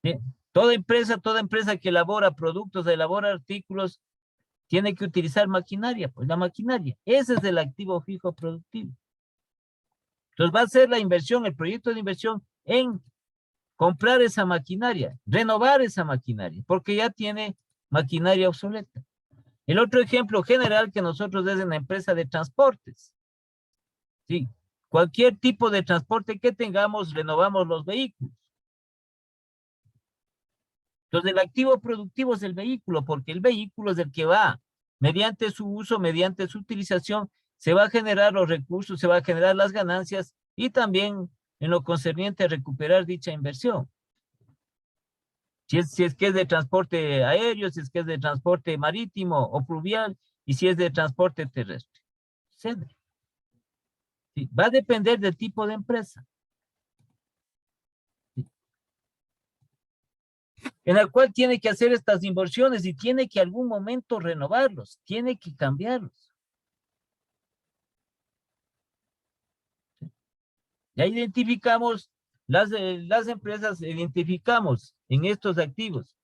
¿Sí? Toda empresa que elabora productos, elabora artículos, tiene que utilizar maquinaria, pues la maquinaria. Ese es el activo fijo productivo. Entonces va a ser la inversión, el proyecto de inversión en comprar esa maquinaria, renovar esa maquinaria, porque ya tiene maquinaria obsoleta. El otro ejemplo general que nosotros es en la empresa de transportes. Sí, cualquier tipo de transporte que tengamos, renovamos los vehículos. Entonces el activo productivo es el vehículo, porque el vehículo es el que va, mediante su uso, mediante su utilización, se va a generar los recursos, se va a generar las ganancias y también en lo concerniente a recuperar dicha inversión. Si es que es de transporte aéreo, si es que es de transporte marítimo o fluvial, y si es de transporte terrestre. Sí, va a depender del tipo de empresa. Sí. En el cual tiene que hacer estas inversiones y tiene que algún momento renovarlos, tiene que cambiarlos. Sí. Ya identificamos las empresas, identificamos en estos activos.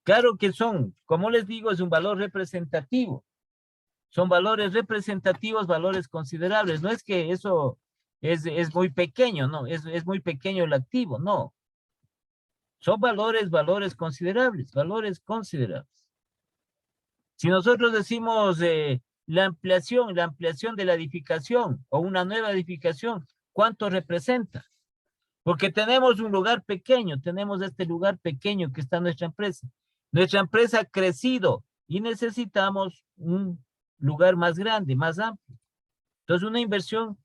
Claro que son, como les digo, es un valor representativo. Son valores representativos, valores considerables. No es que eso es muy pequeño, no, es muy pequeño el activo, no. Son valores considerables, valores considerables. Si nosotros decimos la ampliación de la edificación o una nueva edificación, ¿cuánto representa? Porque tenemos un lugar pequeño, tenemos este lugar pequeño que está nuestra empresa. Nuestra empresa ha crecido y necesitamos un lugar más grande, más amplio. Entonces, una inversión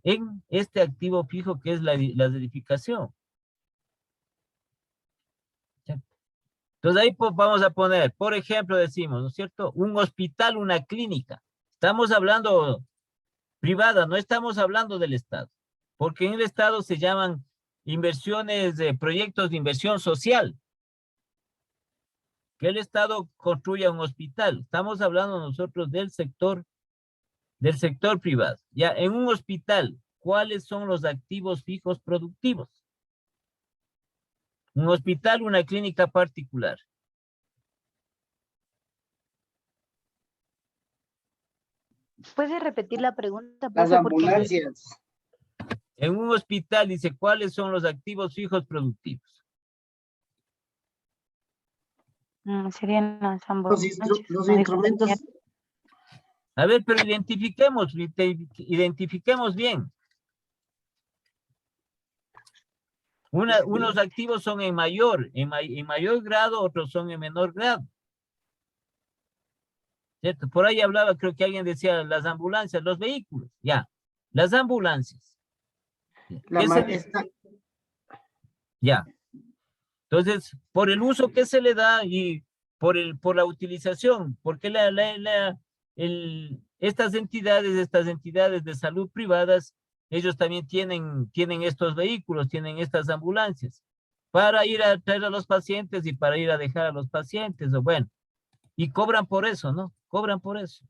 en este activo fijo que es la edificación. Entonces, ahí pues, vamos a poner, por ejemplo, decimos, ¿no es cierto? Un hospital, una clínica. Estamos hablando privada, no estamos hablando del Estado. Porque en el Estado se llaman inversiones de proyectos de inversión social. Que el Estado construya un hospital. Estamos hablando nosotros del sector privado. Ya, en un hospital, ¿cuáles son los activos fijos productivos? Un hospital, una clínica particular. ¿Puede repetir la pregunta? Las ambulancias. En un hospital dice, ¿cuáles son los activos fijos productivos? Serían las Los ambulancias. instrumentos. A ver, pero identifiquemos bien. Unos activos son en mayor grado, otros son en menor grado. ¿Cierto? Por ahí hablaba, creo que alguien decía, las ambulancias, los vehículos, ya. Las ambulancias. Ya. Entonces, por el uso que se le da y por la utilización, porque estas entidades de salud privadas, ellos también tienen estos vehículos, tienen estas ambulancias, para ir a traer a los pacientes y para ir a dejar a los pacientes, o bueno, y cobran por eso, ¿no? Cobran por eso.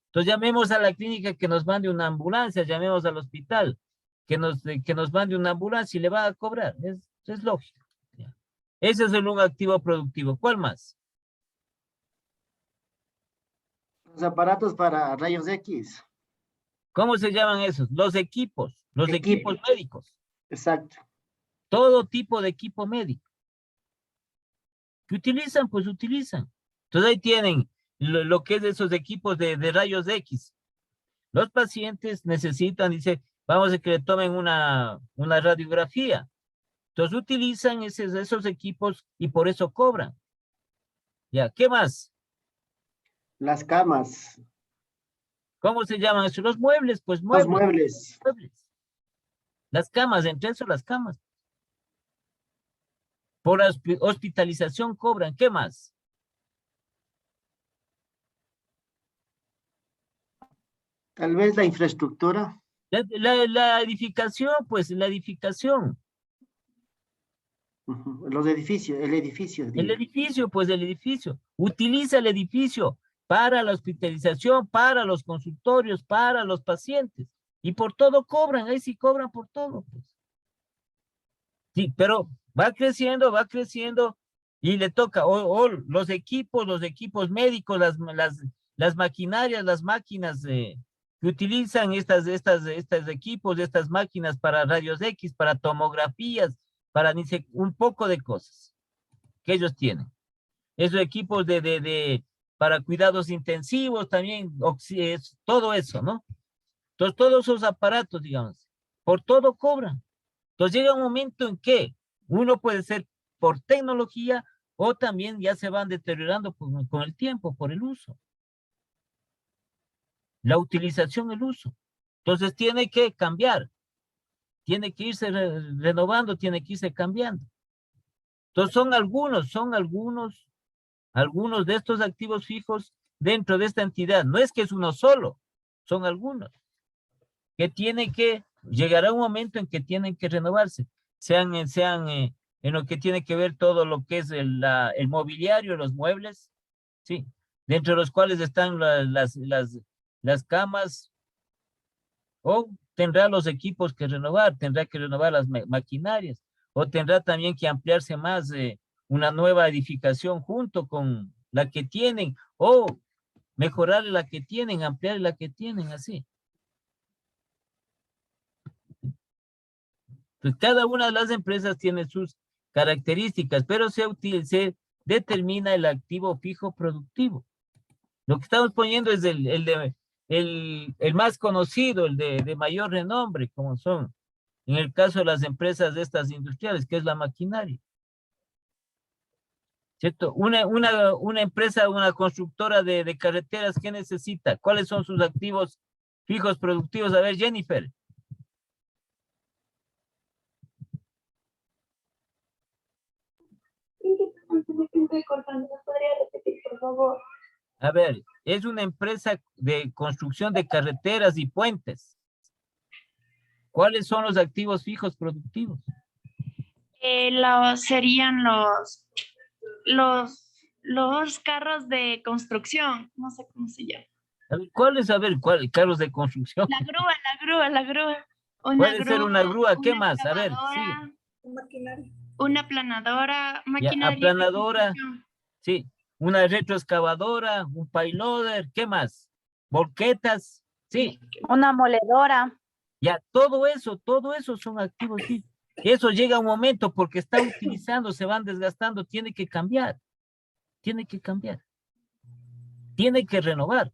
Entonces llamemos a la clínica que nos mande una ambulancia, llamemos al hospital que nos mande una ambulancia y le va a cobrar, es lógico. Ese es un activo productivo. ¿Cuál más? Los aparatos para rayos X. ¿Cómo se llaman esos? Los equipos médicos. Exacto. Todo tipo de equipo médico. ¿Qué utilizan? Pues utilizan. Entonces ahí tienen lo que es de esos equipos de rayos X. Los pacientes necesitan, dice, vamos a que le tomen una radiografía. Entonces utilizan esos equipos y por eso cobran. Ya, ¿qué más? Las camas. ¿Cómo se llaman eso? Los muebles, pues Los muebles. muebles. Las camas, entre eso las camas. Por hospitalización cobran, ¿qué más? Tal vez la infraestructura. La edificación, pues la edificación. Los edificios, el edificio. El edificio, pues el edificio. Utiliza el edificio para la hospitalización, para los consultorios, para los pacientes. Y por todo cobran, ahí sí cobran por todo, pues. Sí, pero va creciendo y le toca, o los equipos médicos, las maquinarias, las máquinas que utilizan estos equipos, estas máquinas para rayos X, para tomografías, para un poco de cosas que ellos tienen. Esos equipos para cuidados intensivos también, todo eso, ¿no? Entonces, todos esos aparatos, digamos, por todo cobran. Entonces, llega un momento en que uno puede ser por tecnología o también ya se van deteriorando con el tiempo, por el uso. La utilización, el uso. Entonces, tiene que cambiar. Tiene que irse renovando, tiene que irse cambiando. Entonces, son algunos de estos activos fijos dentro de esta entidad. No es que es uno solo, son algunos que tienen que, llegará un momento en que tienen que renovarse, sean en lo que tiene que ver todo lo que es el mobiliario, los muebles, sí, dentro de los cuales están las camas, o tendrá los equipos que renovar, tendrá que renovar las maquinarias, o tendrá también que ampliarse más una nueva edificación junto con la que tienen, o mejorar la que tienen, ampliar la que tienen, así. Pues cada una de las empresas tiene sus características, pero se determina el activo fijo productivo. Lo que estamos poniendo es el más conocido, el de mayor renombre, como son, en el caso de las empresas de estas industriales, que es la maquinaria. ¿Cierto? Una empresa, una constructora de carreteras, ¿qué necesita? ¿Cuáles son sus activos fijos productivos? A ver, Jennifer. ¿Podría repetir, por favor? A ver, es una empresa de construcción de carreteras y puentes. ¿Cuáles son los activos fijos productivos? Serían los carros de construcción, no sé cómo se llama. ¿Cuáles? A ver, carros de construcción. La grúa. Puede ser una grúa, ¿qué más? A ver, sí. Una aplanadora, Ya, maquinaria. aplanadora, sí. Una retroexcavadora, un payloader, ¿qué más? Volquetas, sí. Una moledora. Ya, todo eso son activos fijos. Eso llega a un momento porque está utilizando, se van desgastando, tiene que cambiar. Tiene que cambiar. Tiene que renovar.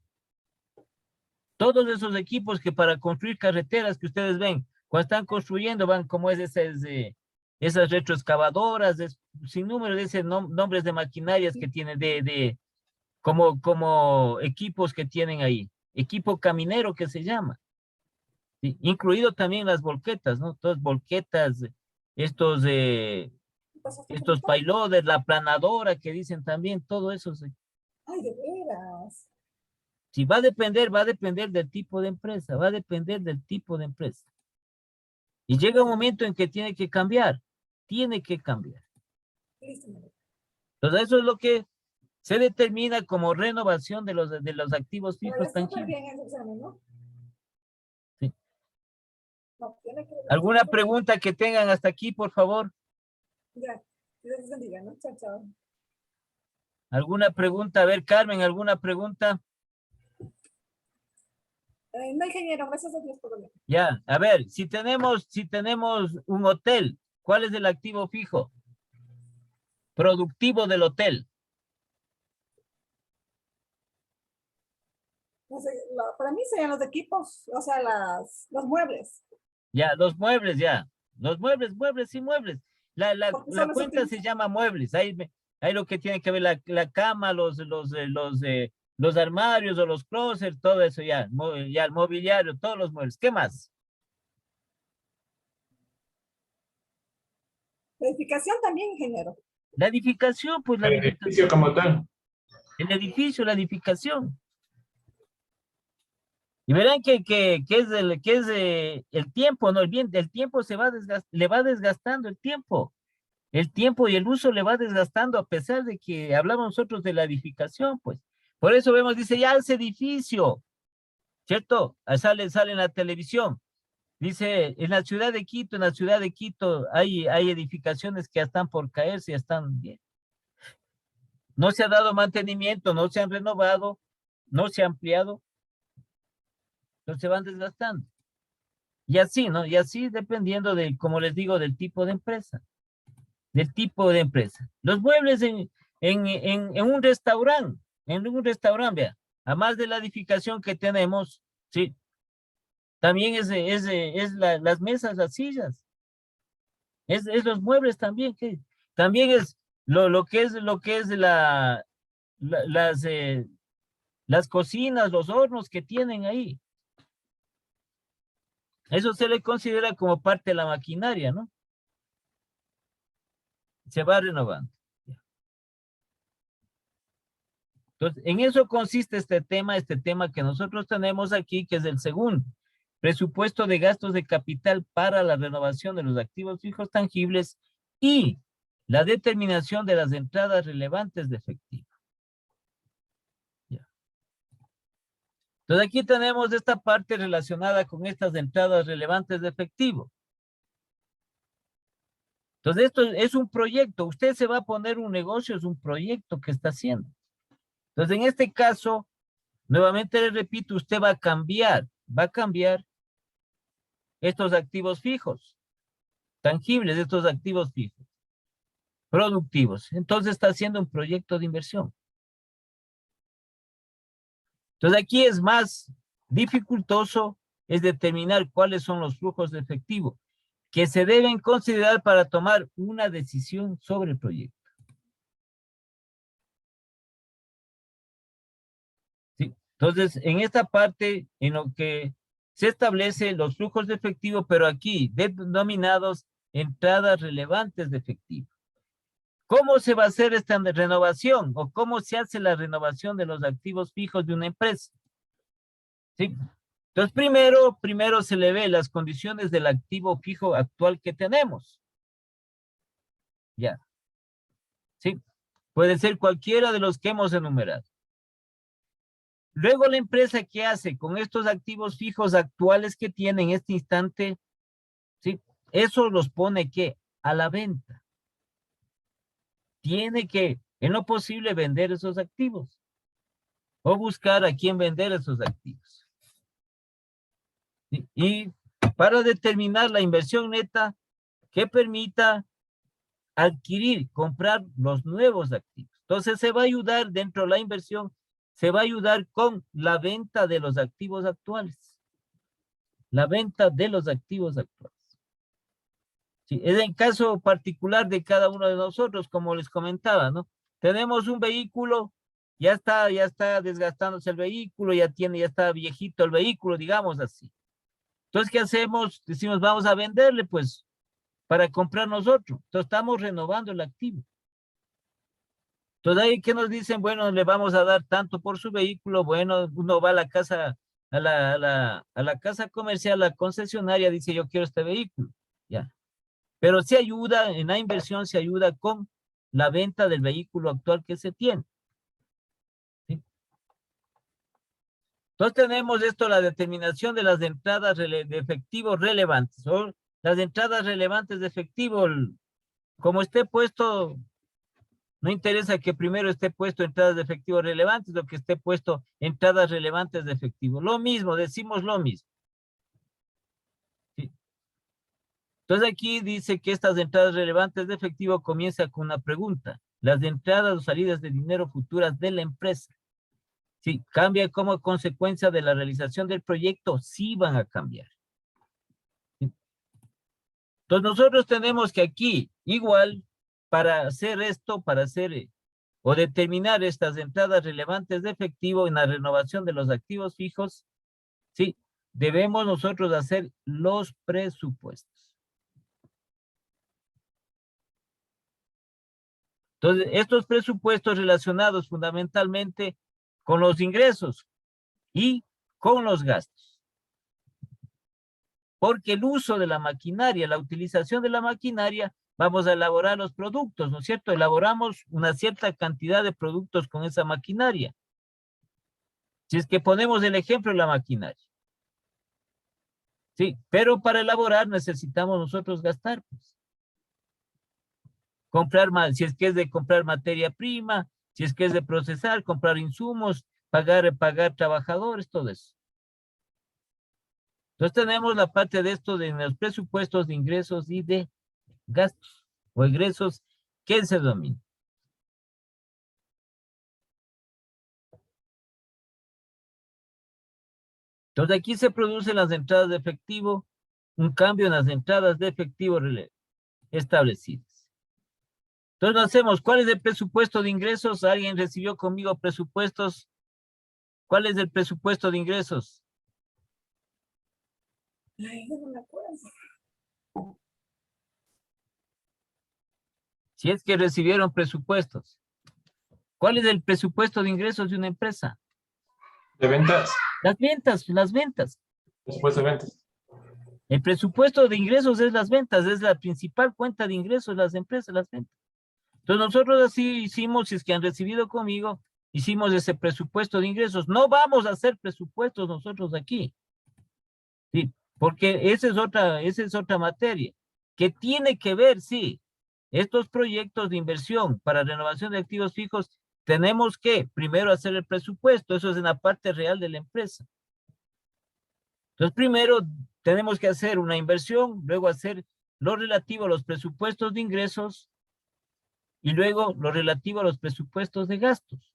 Todos esos equipos que para construir carreteras que ustedes ven, cuando están construyendo, van como esas retroexcavadoras, sin número de esos nombres de maquinarias que tienen, como equipos que tienen ahí. Equipo caminero que se llama. ¿Sí? Incluido también las volquetas, ¿no? Todas volquetas, estos payloaders, la planadora que dicen también, todo eso. Ay, de veras. Sí, va a depender del tipo de empresa, va a depender del tipo de empresa. Y llega un momento en que tiene que cambiar. Listo. Entonces eso es lo que se determina como renovación de los activos Pero fijos está súper tangibles. bien ese examen, ¿no? Sí. No, tiene que... ¿Alguna pregunta que tengan hasta aquí, por favor? Ya, Dios les bendiga, ¿no? Chao, chao. ¿Alguna pregunta? A ver, Carmen, ¿alguna pregunta? No, ingeniero, gracias a Dios por lo. Ya, a ver, si tenemos un hotel, ¿cuál es el activo fijo? Productivo del hotel. No sé, para mí serían los equipos, o sea, los muebles. Ya, los muebles, ya. Los muebles y muebles. La Porque son los cuenta se útiles. llama muebles. Ahí lo que tiene que ver la cama, los armarios o los closets, todo eso ya. Ya el mobiliario, todos los muebles. ¿Qué más? La edificación también, ingeniero. La edificación, pues la El edificación. edificio como tal. El edificio, la edificación. Y verán que es el tiempo, ¿no? El tiempo le va desgastando el tiempo. El tiempo y el uso le va desgastando a pesar de que hablamos nosotros de la edificación, pues. Por eso vemos, dice, ya ese edificio, ¿cierto? Sale en la televisión. Dice, en la ciudad de Quito hay edificaciones que ya están por caerse, ya están bien. No se ha dado mantenimiento, no se han renovado, no se ha ampliado. Entonces se van desgastando. Y así, ¿no? Y así dependiendo como les digo, del tipo de empresa. Los muebles en un restaurante, vea, además de la edificación que tenemos, sí, también las mesas, las sillas, es los muebles también, que también es lo que es las cocinas, los hornos que tienen ahí. Eso se le considera como parte de la maquinaria, ¿no? Se va renovando. Entonces, en eso consiste este tema que nosotros tenemos aquí, que es el segundo. Presupuesto de gastos de capital para la renovación de los activos fijos tangibles y la determinación de las entradas relevantes de efectivo. Ya. Entonces, aquí tenemos esta parte relacionada con estas entradas relevantes de efectivo. Entonces, esto es un proyecto. Usted se va a poner un negocio, es un proyecto que está haciendo. Entonces, en este caso, nuevamente le repito, usted va a cambiar estos activos fijos, tangibles, estos activos fijos, productivos. Entonces, está haciendo un proyecto de inversión. Entonces, aquí es más dificultoso, es determinar cuáles son los flujos de efectivo que se deben considerar para tomar una decisión sobre el proyecto. ¿Sí? Entonces, en esta parte, en lo que se establece los flujos de efectivo, pero aquí denominados entradas relevantes de efectivo. ¿Cómo se va a hacer esta renovación o cómo se hace la renovación de los activos fijos de una empresa? ¿Sí? Entonces, primero se le ve las condiciones del activo fijo actual que tenemos. Ya. ¿Sí? Puede ser cualquiera de los que hemos enumerado. Luego la empresa, ¿qué hace con estos activos fijos actuales que tiene en este instante? ¿Sí? Eso los pone, ¿qué? A la venta. Tiene que, en lo posible, vender esos activos. O buscar a quién vender esos activos. ¿Sí? Y para determinar la inversión neta que permita adquirir, comprar los nuevos activos. Entonces se va a ayudar dentro de la inversión se va a ayudar con la venta de los activos actuales. La venta de los activos actuales. Sí, es en caso particular de cada uno de nosotros, como les comentaba, ¿no? Tenemos un vehículo, ya está desgastándose el vehículo, ya está viejito el vehículo, digamos así. Entonces, ¿qué hacemos? Decimos, vamos a venderle, pues, para comprar nosotros. Entonces, estamos renovando el activo. Entonces, ahí que nos dicen, bueno, le vamos a dar tanto por su vehículo. Bueno, uno va a la casa, a la casa comercial, a la concesionaria, dice, yo quiero este vehículo. Ya. Pero se ayuda, en la inversión se ayuda con la venta del vehículo actual que se tiene. ¿Sí? Entonces tenemos esto, la determinación de las entradas de efectivo relevantes, o las entradas relevantes de efectivo, como esté puesto, no interesa que primero esté puesto entradas de efectivo relevantes o que esté puesto entradas relevantes de efectivo. Lo mismo, decimos lo mismo. ¿Sí? Entonces aquí dice que estas entradas relevantes de efectivo comienza con una pregunta. Las entradas o salidas de dinero futuras de la empresa. Sí, cambia como consecuencia de la realización del proyecto, sí van a cambiar. ¿Sí? Entonces nosotros tenemos que aquí, igual, para hacer esto, o determinar estas entradas relevantes de efectivo en la renovación de los activos fijos, sí, debemos nosotros hacer los presupuestos. Entonces, estos presupuestos relacionados fundamentalmente con los ingresos y con los gastos. Porque el uso de la maquinaria, la utilización de la maquinaria, vamos a elaborar los productos, ¿no es cierto? Elaboramos una cierta cantidad de productos con esa maquinaria. Si es que ponemos el ejemplo de la maquinaria. Sí, pero para elaborar necesitamos nosotros gastar, pues. Comprar más, si es que es de comprar materia prima, si es que es de procesar, comprar insumos, pagar trabajadores, todo eso. Entonces tenemos la parte de esto de los presupuestos de ingresos y de gastos o ingresos que se domina. Entonces aquí se producen las entradas de efectivo, un cambio en las entradas de efectivo establecidas. Entonces hacemos, ¿cuál es el presupuesto de ingresos? ¿Alguien recibió conmigo presupuestos? ¿Cuál es el presupuesto de ingresos? Ay, no me acuerdo. Si es que recibieron presupuestos. ¿Cuál es el presupuesto de ingresos de una empresa? De ventas. Las ventas. Presupuesto de ventas. El presupuesto de ingresos es las ventas, es la principal cuenta de ingresos de las empresas, las ventas. Entonces nosotros así hicimos, si es que han recibido conmigo, hicimos ese presupuesto de ingresos. No vamos a hacer presupuestos nosotros aquí. Sí, porque esa es otra materia que tiene que ver, sí, estos proyectos de inversión para renovación de activos fijos, tenemos que primero hacer el presupuesto, eso es en la parte real de la empresa. Entonces, primero tenemos que hacer una inversión, luego hacer lo relativo a los presupuestos de ingresos y luego lo relativo a los presupuestos de gastos.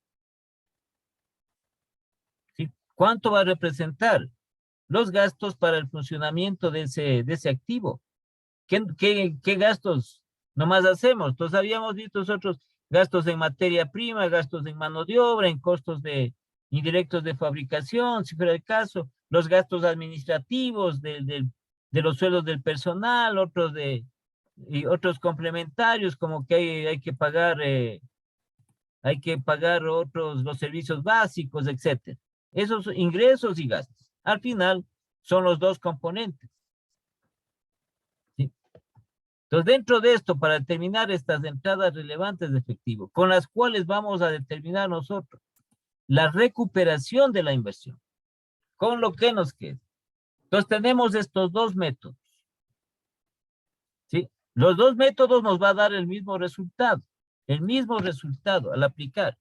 ¿Sí? ¿Cuánto va a representar los gastos para el funcionamiento de ese activo? ¿Qué gastos nomás hacemos? Entonces habíamos visto nosotros gastos en materia prima, gastos en mano de obra, en costos indirectos de fabricación, si fuera el caso, los gastos administrativos de los sueldos del personal, y otros complementarios, como que hay que pagar los servicios básicos, etcétera. Esos ingresos y gastos. Al final son los dos componentes. ¿Sí? Entonces, dentro de esto, para determinar estas entradas relevantes de efectivo, con las cuales vamos a determinar nosotros la recuperación de la inversión, con lo que nos queda. Entonces, tenemos estos dos métodos. ¿Sí? Los dos métodos nos va a dar el mismo resultado al aplicar.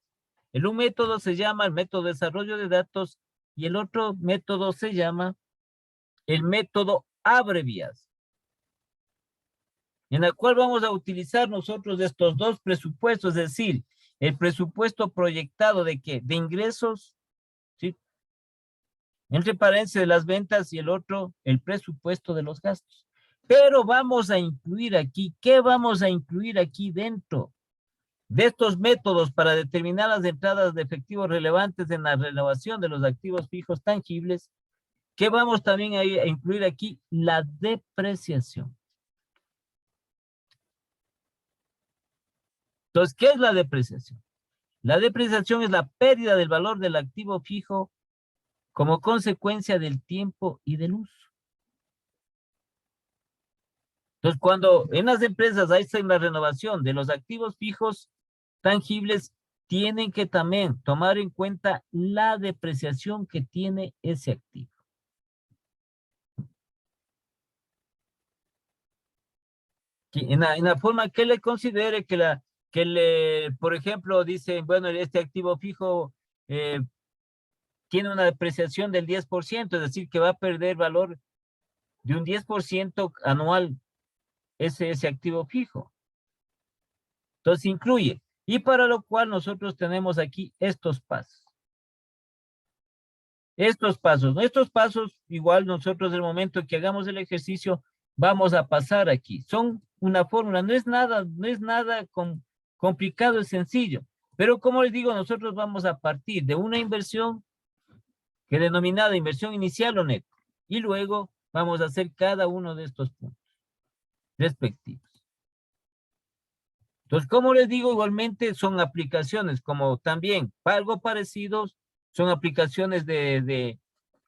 Un método se llama el método de desarrollo de datos y el otro método se llama el método abreviado, en el cual vamos a utilizar nosotros estos dos presupuestos, es decir, el presupuesto proyectado de qué? De ingresos, ¿sí? Entre paréntesis de las ventas y el otro, el presupuesto de los gastos. Pero vamos a incluir aquí, ¿qué vamos a incluir aquí dentro de estos métodos para determinar las entradas de efectivos relevantes en la renovación de los activos fijos tangibles? ¿Qué vamos también a incluir aquí? La depreciación. Entonces, ¿qué es la depreciación? La depreciación es la pérdida del valor del activo fijo como consecuencia del tiempo y del uso. Entonces, cuando en las empresas hay la renovación de los activos fijos tangibles, tienen que también tomar en cuenta la depreciación que tiene ese activo. En la forma que le considere por ejemplo, dice, bueno, este activo fijo tiene una depreciación del 10%, es decir, que va a perder valor de un 10% anual ese activo fijo. Entonces incluye, y para lo cual nosotros tenemos aquí estos pasos. Estos pasos, igual nosotros el momento que hagamos el ejercicio, vamos a pasar aquí. Son una fórmula, no es nada complicado, es sencillo. Pero como les digo, nosotros vamos a partir de una inversión que es denominada inversión inicial o neta. Y luego vamos a hacer cada uno de estos puntos respectivos. Entonces, como les digo, igualmente son aplicaciones como también algo parecidos, son aplicaciones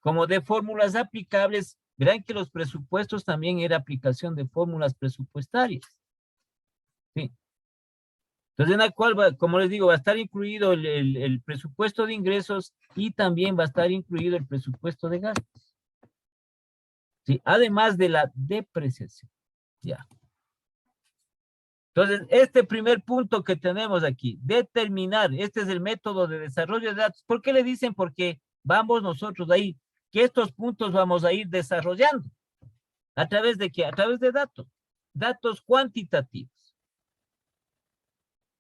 como de fórmulas aplicables. Verán que los presupuestos también era aplicación de fórmulas presupuestarias. Sí. Entonces, en la cual, como les digo, va a estar incluido el presupuesto de ingresos y también va a estar incluido el presupuesto de gastos. Sí, además de la depreciación. Ya. Entonces, este primer punto que tenemos aquí, determinar, este es el método de desarrollo de datos. ¿Por qué le dicen? Porque vamos nosotros ahí, que estos puntos vamos a ir desarrollando. ¿A través de qué? A través de datos cuantitativos.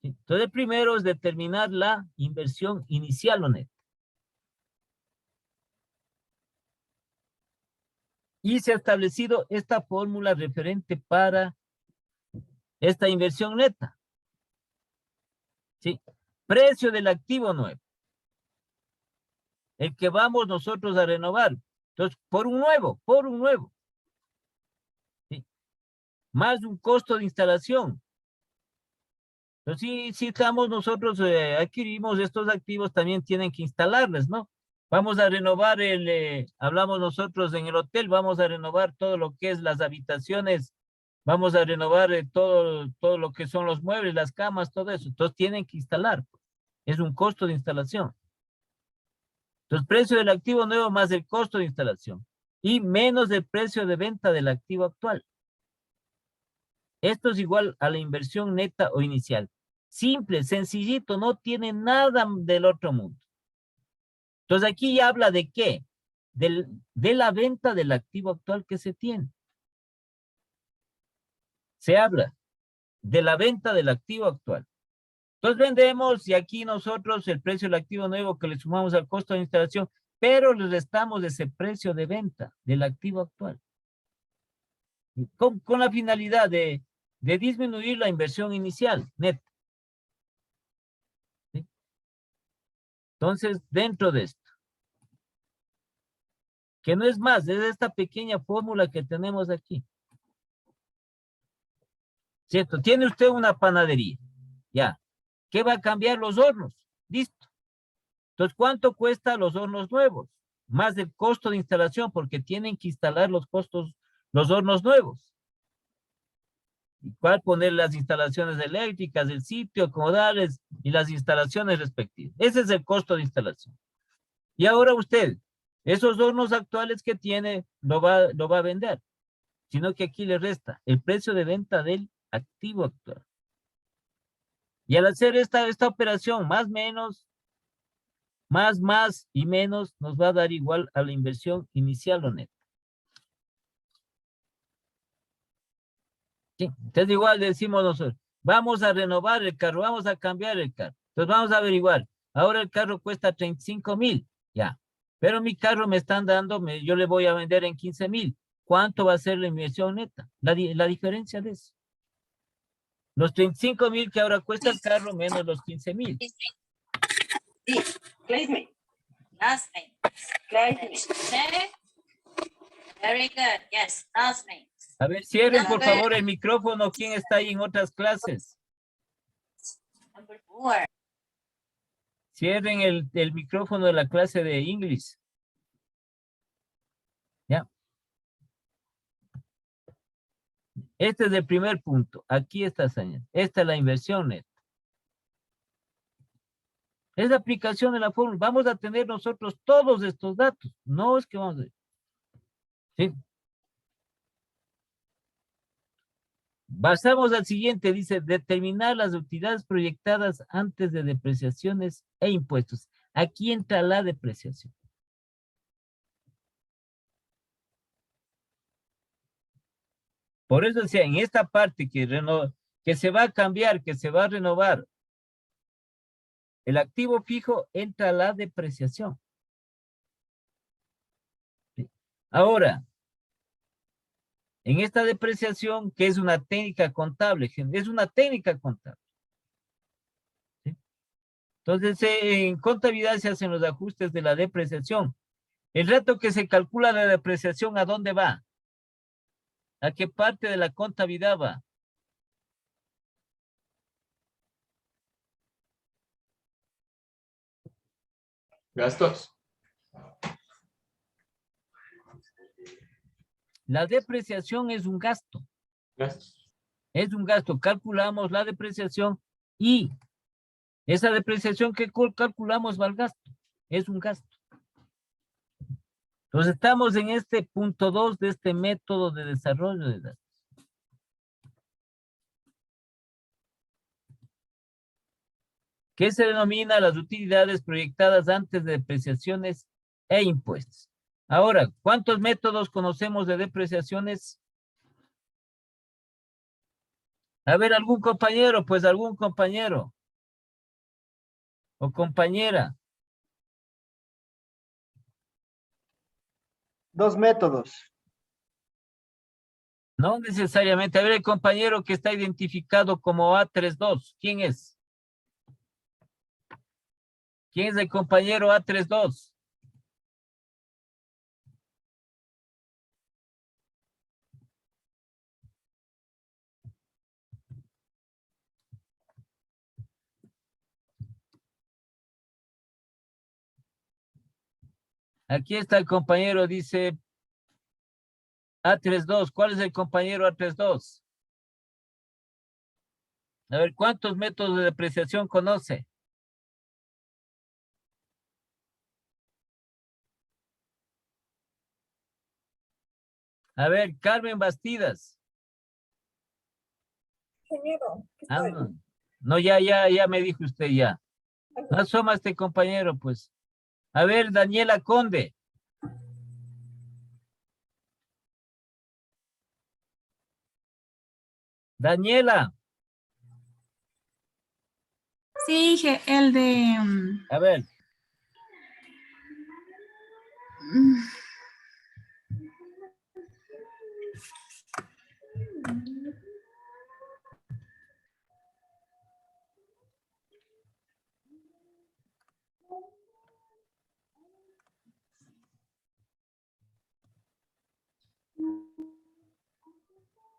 Entonces, el primero es determinar la inversión inicial o neta. Y se ha establecido esta fórmula referente para esta inversión neta. ¿Sí? Precio del activo nuevo. El que vamos nosotros a renovar. Entonces, por un nuevo. ¿Sí? Más un costo de instalación. Entonces, si estamos nosotros, adquirimos estos activos, también tienen que instalarles, ¿no? Vamos a renovar hablamos nosotros en el hotel, vamos a renovar todo lo que es las habitaciones, vamos a renovar todo lo que son los muebles, las camas, todo eso. Entonces, tienen que instalar. Es un costo de instalación. Entonces, precio del activo nuevo más el costo de instalación y menos el precio de venta del activo actual. Esto es igual a la inversión neta o inicial. Simple, sencillito, no tiene nada del otro mundo. Entonces, aquí ya habla de qué? De la venta del activo actual que se tiene. Se habla de la venta del activo actual. Entonces vendemos y aquí nosotros el precio del activo nuevo que le sumamos al costo de instalación, pero le restamos ese precio de venta del activo actual. Con la finalidad de disminuir la inversión inicial, neta. ¿Sí? Entonces, dentro de esto, que no es más, es esta pequeña fórmula que tenemos aquí. ¿Cierto? Tiene usted una panadería, ya. ¿Qué va a cambiar? Los hornos. Listo. Entonces, ¿cuánto cuesta los hornos nuevos? Más del costo de instalación, porque tienen que instalar los hornos nuevos. ¿Y cuál? Poner las instalaciones eléctricas, el sitio, acomodarles y las instalaciones respectivas. Ese es el costo de instalación. Y ahora usted, esos hornos actuales que tiene, lo va a vender. Sino que aquí le resta el precio de venta del activo actual. Y al hacer esta operación, más y menos, nos va a dar igual a la inversión inicial o neta. ¿Sí? Entonces igual decimos nosotros, vamos a renovar el carro, vamos a cambiar el carro. Entonces vamos a averiguar. Ahora el carro cuesta 35,000, ya. Pero mi carro me están dando, yo le voy a vender en 15,000. ¿Cuánto va a ser la inversión neta? La diferencia de eso. Los 35,000 que ahora cuesta el carro menos los 15,000. Placement. Last name. Check. Very good. Yes, last name. A ver, cierren por favor el micrófono. ¿Quién está ahí en otras clases? Number 4. Cierren el micrófono de la clase de English. Ya. Este es el primer punto. Aquí está señal. Esta es la inversión neta. Es la aplicación de la fórmula. Vamos a tener nosotros todos estos datos. No es que vamos a... ¿Sí? Pasamos al siguiente. Dice, determinar las utilidades proyectadas antes de depreciaciones e impuestos. Aquí entra la depreciación. Por eso decía, en esta parte que se va a cambiar, que se va a renovar, el activo fijo entra la depreciación. ¿Sí? Ahora, en esta depreciación, que es una técnica contable, es una técnica contable. ¿Sí? Entonces, en contabilidad se hacen los ajustes de la depreciación. El rato que se calcula la depreciación, ¿a dónde va? ¿A qué parte de la contabilidad va? Gastos. La depreciación es un gasto. Gastos. Es un gasto. Calculamos la depreciación y esa depreciación que calculamos va al gasto. Es un gasto. Entonces estamos en este punto 2 de este método de desarrollo de datos. ¿Qué se denomina las utilidades proyectadas antes de depreciaciones e impuestos? Ahora, ¿cuántos métodos conocemos de depreciaciones? A ver, algún compañero, pues algún compañero o compañera. 2 métodos. No necesariamente. A ver, el compañero que está identificado como A32, ¿quién es? ¿Quién es el compañero A32? Aquí está el compañero, dice A32. ¿Cuál es el compañero A32? A ver, ¿cuántos métodos de depreciación conoce? A ver, Carmen Bastidas. Ingeniero, ¿qué Ah, estoy? no. No, ya me dijo usted ya. No asoma este compañero, pues. A ver, Daniela Conde. Daniela, Sí, el de... a ver,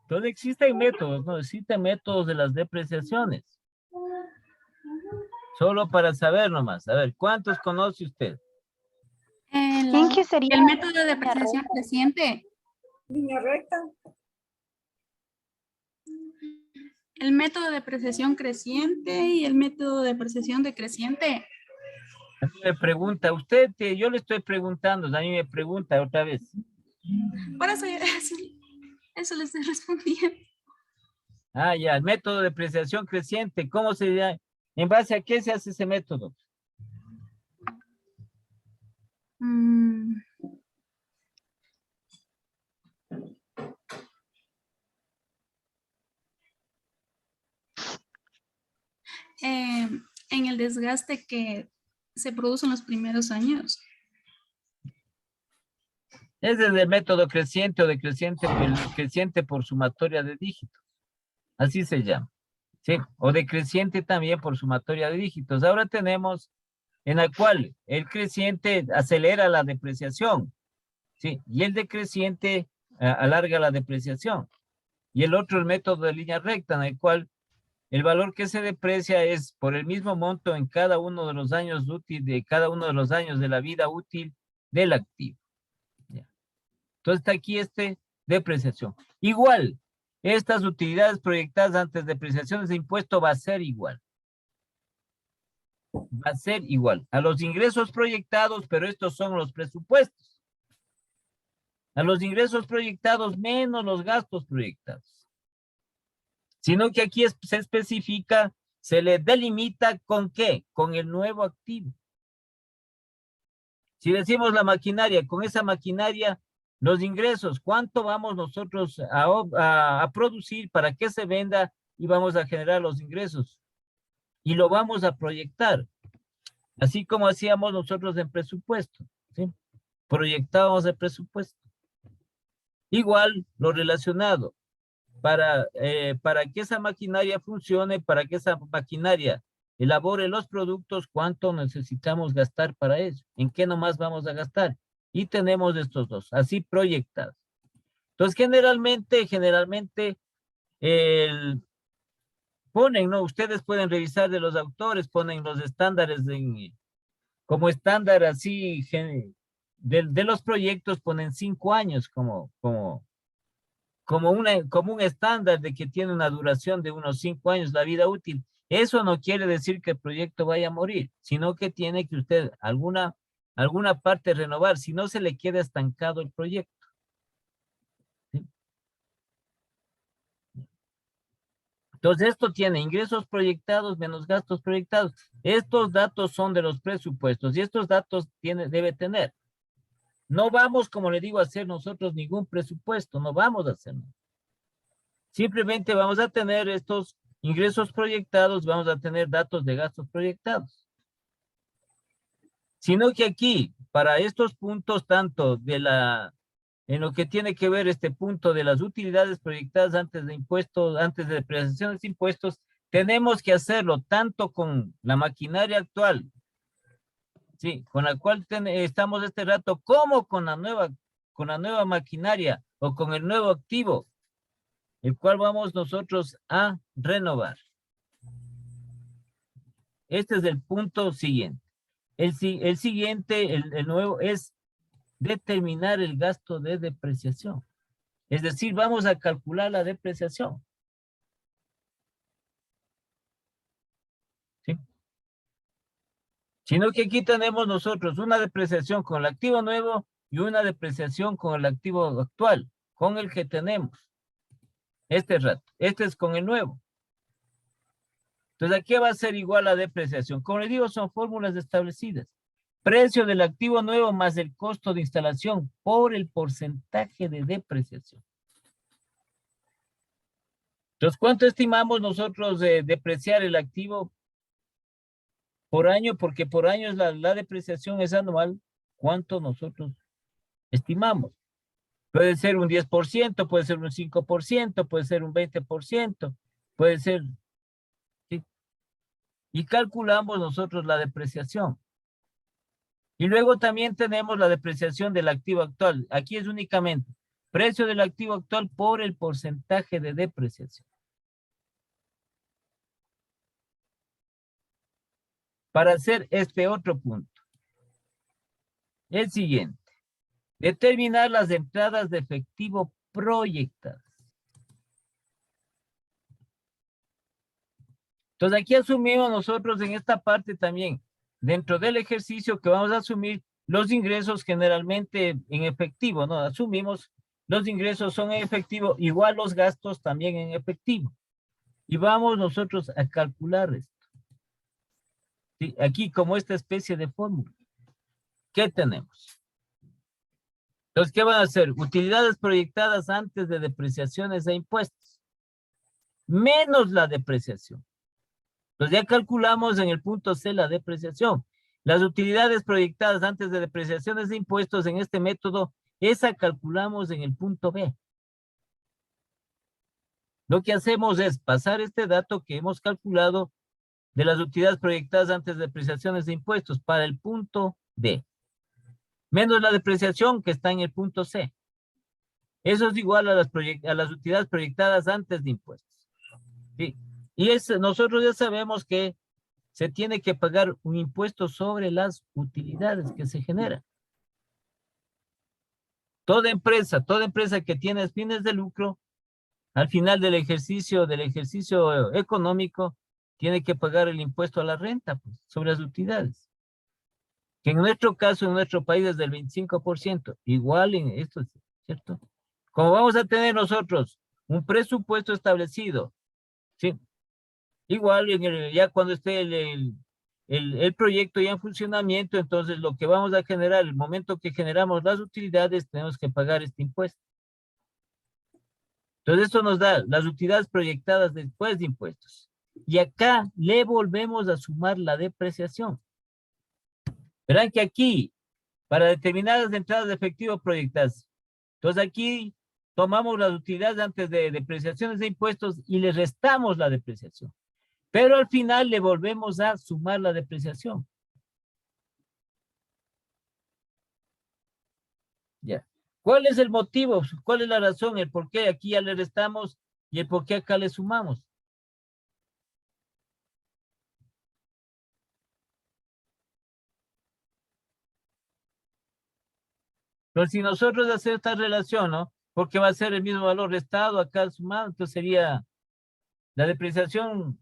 entonces existen métodos, ¿no? Existen métodos de las depreciaciones. Solo para saber nomás. A ver, ¿cuántos conoce usted? ¿En qué sería? el método de depreciación creciente. Línea recta. El método de depreciación creciente y el método de depreciación decreciente. A mí me pregunta, usted, yo le estoy preguntando, a mí me pregunta otra vez. Por eso, eso le estoy respondiendo. Ah, ya, el método de depreciación creciente, ¿cómo se llama? ¿En base a qué se hace ese método? En el desgaste que se produce en los primeros años. Ese es el método creciente o decreciente, creciente por sumatoria de dígitos. Así se llama. ¿Sí? O decreciente también por sumatoria de dígitos. Ahora tenemos en la cual el creciente acelera la depreciación. ¿Sí? Y el decreciente alarga la depreciación. Y el otro, el método de línea recta, en el cual el valor que se deprecia es por el mismo monto en cada uno de los años útiles, de cada uno de los años de la vida útil del activo. ¿Ya? Entonces está aquí depreciación. Igual, estas utilidades proyectadas antes de depreciaciones de impuesto va a ser igual. Va a ser igual a los ingresos proyectados, pero estos son los presupuestos. A los ingresos proyectados menos los gastos proyectados. Sino que aquí se especifica, se le delimita ¿con qué? Con el nuevo activo. Si decimos la maquinaria, con esa maquinaria, los ingresos, ¿cuánto vamos nosotros a producir para que se venda y vamos a generar los ingresos? Y lo vamos a proyectar, así como hacíamos nosotros en presupuesto, ¿sí? Proyectábamos el presupuesto. Igual, lo relacionado. Para que esa maquinaria funcione, para que esa maquinaria elabore los productos, ¿cuánto necesitamos gastar para eso? ¿En qué nomás vamos a gastar? Y tenemos estos dos, así proyectados. Entonces, generalmente, ponen, ¿no? Ustedes pueden revisar de los autores, ponen los estándares como estándar así, de los proyectos ponen 5 años como un estándar de que tiene una duración de unos 5 años la vida útil. Eso no quiere decir que el proyecto vaya a morir, sino que tiene que usted alguna parte renovar, si no se le queda estancado el proyecto. ¿Sí? Entonces esto tiene ingresos proyectados menos gastos proyectados. Estos datos son de los presupuestos y estos datos debe tener. No vamos, como le digo, a hacer nosotros ningún presupuesto, no vamos a hacerlo. Simplemente vamos a tener estos ingresos proyectados, vamos a tener datos de gastos proyectados. Sino que aquí, para estos puntos, tanto en lo que tiene que ver este punto de las utilidades proyectadas antes de impuestos, antes de depreciación de impuestos, tenemos que hacerlo tanto con la maquinaria actual, sí, con la cual estamos este rato, como con la nueva maquinaria o con el nuevo activo, el cual vamos nosotros a renovar. Este es el punto siguiente. El siguiente, el nuevo, es determinar el gasto de depreciación. Es decir, vamos a calcular la depreciación. ¿Sí? Sino que aquí tenemos nosotros una depreciación con el activo nuevo y una depreciación con el activo actual, con el que tenemos. Este rato. Este es con el nuevo. Entonces, ¿a qué va a ser igual la depreciación? Como les digo, son fórmulas establecidas. Precio del activo nuevo más el costo de instalación por el porcentaje de depreciación. Entonces, ¿cuánto estimamos nosotros de depreciar el activo por año? Porque por año la depreciación es anual. ¿Cuánto nosotros estimamos? Puede ser un 10%, puede ser un 5%, puede ser un 20%, puede ser... ¿sí? Y calculamos nosotros la depreciación. Y luego también tenemos la depreciación del activo actual. Aquí es únicamente precio del activo actual por el porcentaje de depreciación. Para hacer este otro punto. El siguiente. Determinar las entradas de efectivo proyectadas. Entonces aquí asumimos nosotros en esta parte también, dentro del ejercicio, que vamos a asumir los ingresos generalmente en efectivo, ¿no? Asumimos los ingresos son en efectivo, igual los gastos también en efectivo. Y vamos nosotros a calcular esto. ¿Sí? Aquí como esta especie de fórmula. ¿Qué tenemos? Entonces, ¿qué van a hacer? Utilidades proyectadas antes de depreciaciones e impuestos. Menos la depreciación. Entonces ya calculamos en el punto C la depreciación. Las utilidades proyectadas antes de depreciaciones de impuestos en este método, esa calculamos en el punto B. Lo que hacemos es pasar este dato que hemos calculado de las utilidades proyectadas antes de depreciaciones de impuestos para el punto D, menos la depreciación que está en el punto C. Eso es igual a las utilidades proyectadas antes de impuestos. ¿Sí? Y nosotros ya sabemos que se tiene que pagar un impuesto sobre las utilidades que se generan. Toda empresa que tiene fines de lucro, al final del ejercicio económico, tiene que pagar el impuesto a la renta, pues, sobre las utilidades. Que en nuestro caso, en nuestro país, es del 25%. Igual en esto, ¿cierto? Como vamos a tener nosotros un presupuesto establecido, ¿sí? Igual ya cuando esté el proyecto ya en funcionamiento, entonces lo que vamos a generar, el momento que generamos las utilidades, tenemos que pagar este impuesto. Entonces esto nos da las utilidades proyectadas después de impuestos. Y acá le volvemos a sumar la depreciación. Verán que aquí, para determinadas entradas de efectivo proyectadas, entonces aquí tomamos las utilidades antes de depreciaciones de impuestos y le restamos la depreciación. Pero al final le volvemos a sumar la depreciación. Ya. ¿Cuál es el motivo? ¿Cuál es la razón? El por qué aquí ya le restamos y el por qué acá le sumamos. Pero si nosotros hacemos esta relación, ¿no? Porque va a ser el mismo valor restado, acá sumado, entonces sería la depreciación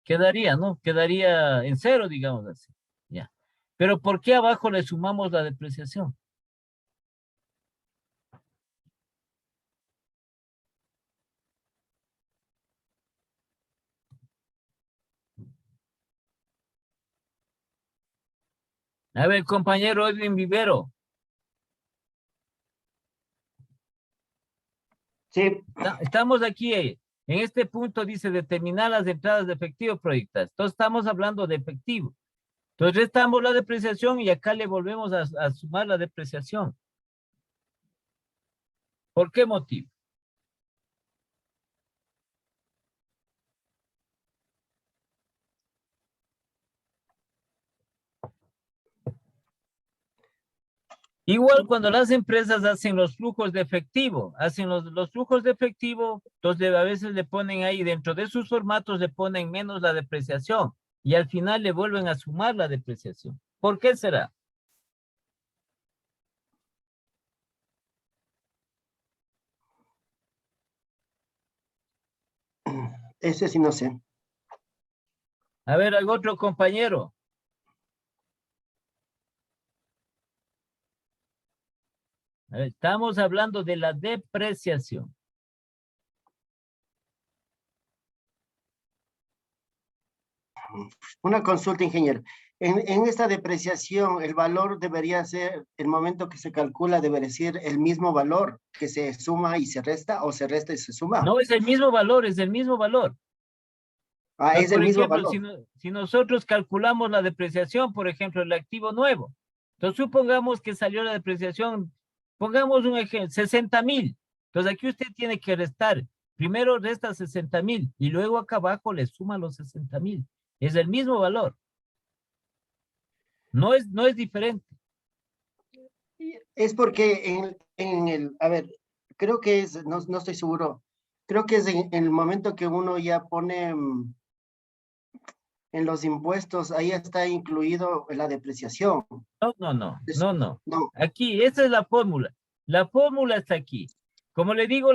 quedaría, ¿no? Quedaría en cero, digamos así. Ya. Pero ¿por qué abajo le sumamos la depreciación? A ver, compañero Edwin Vivero. Sí, Estamos aquí, en este punto dice determinar las entradas de efectivo proyectadas. Entonces estamos hablando de efectivo. Entonces restamos la depreciación y acá le volvemos a sumar la depreciación. ¿Por qué motivo? Igual cuando las empresas hacen los flujos de efectivo, hacen los flujos de efectivo, entonces a veces le ponen ahí, dentro de sus formatos le ponen menos la depreciación y al final le vuelven a sumar la depreciación. ¿Por qué será? ese sí no sé. A ver, ¿algún otro compañero? A ver, estamos hablando de la depreciación. Una consulta, ingeniero. En esta depreciación, el valor debería ser, el momento que se calcula, debería ser el mismo valor que se suma y se resta, o se resta y se suma. No, es el mismo valor, es el mismo valor. Ah, Entonces, es el por mismo ejemplo, valor. si nosotros calculamos la depreciación, por ejemplo, el activo nuevo, entonces supongamos que salió la depreciación, pongamos un ejemplo, 60,000. Entonces aquí usted tiene que restar, primero resta 60,000 y luego acá abajo le suma los 60,000. Es el mismo valor. No es diferente. Es porque a ver, creo que es, no estoy seguro, creo que es en el momento que uno ya pone en los impuestos, ahí está incluido la depreciación. No. No, Aquí, esa es la fórmula. La fórmula está aquí. Como le digo,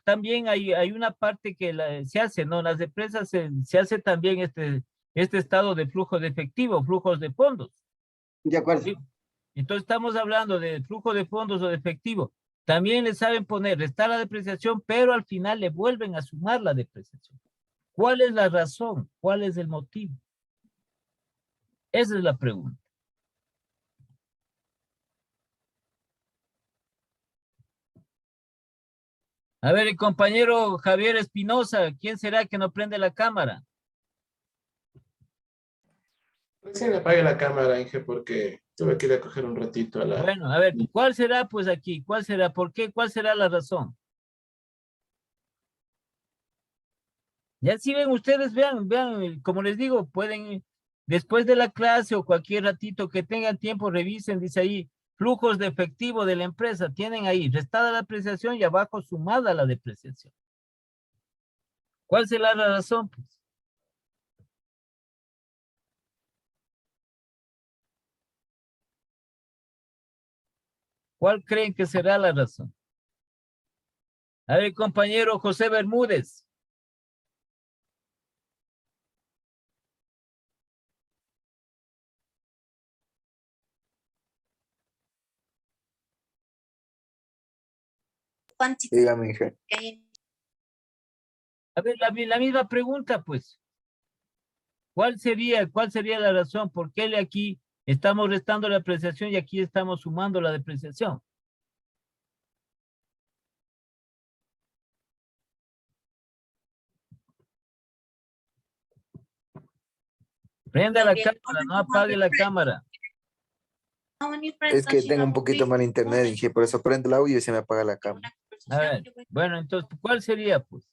también hay una parte que se hace, ¿no? Las empresas se hace también este estado de flujo de efectivo, flujos de fondos. de acuerdo. ¿Sí? Entonces estamos hablando de flujo de fondos o de efectivo. También le saben poner, restar la depreciación, pero al final le vuelven a sumar la depreciación. ¿Cuál es la razón? ¿Cuál es el motivo? Esa es la pregunta. A ver, el compañero Javier Espinosa, ¿quién será que no prende la cámara? Recién apague la cámara, Inge, porque tuve que ir a coger un ratito a la... Bueno, a ver, ¿cuál será pues aquí? ¿Cuál será? ¿Por qué? ¿Cuál será la razón? Ya si ven ustedes, vean, como les digo, pueden, después de la clase o cualquier ratito que tengan tiempo, revisen, dice ahí, flujos de efectivo de la empresa, tienen ahí, restada la apreciación y abajo sumada la depreciación. ¿Cuál será la razón? Pues? ¿Cuál creen que será la razón? A ver, compañero José Bermúdez. Dígame, Inge. A ver, la misma pregunta, pues. ¿Cuál sería la razón? ¿Por qué aquí estamos restando la apreciación y aquí estamos sumando la depreciación? Prenda la cámara, no apague la cámara. Es que tengo un poquito mal internet, Inge, por eso prendo el audio y se me apaga la cámara. A ver, bueno, entonces, ¿cuál sería, pues?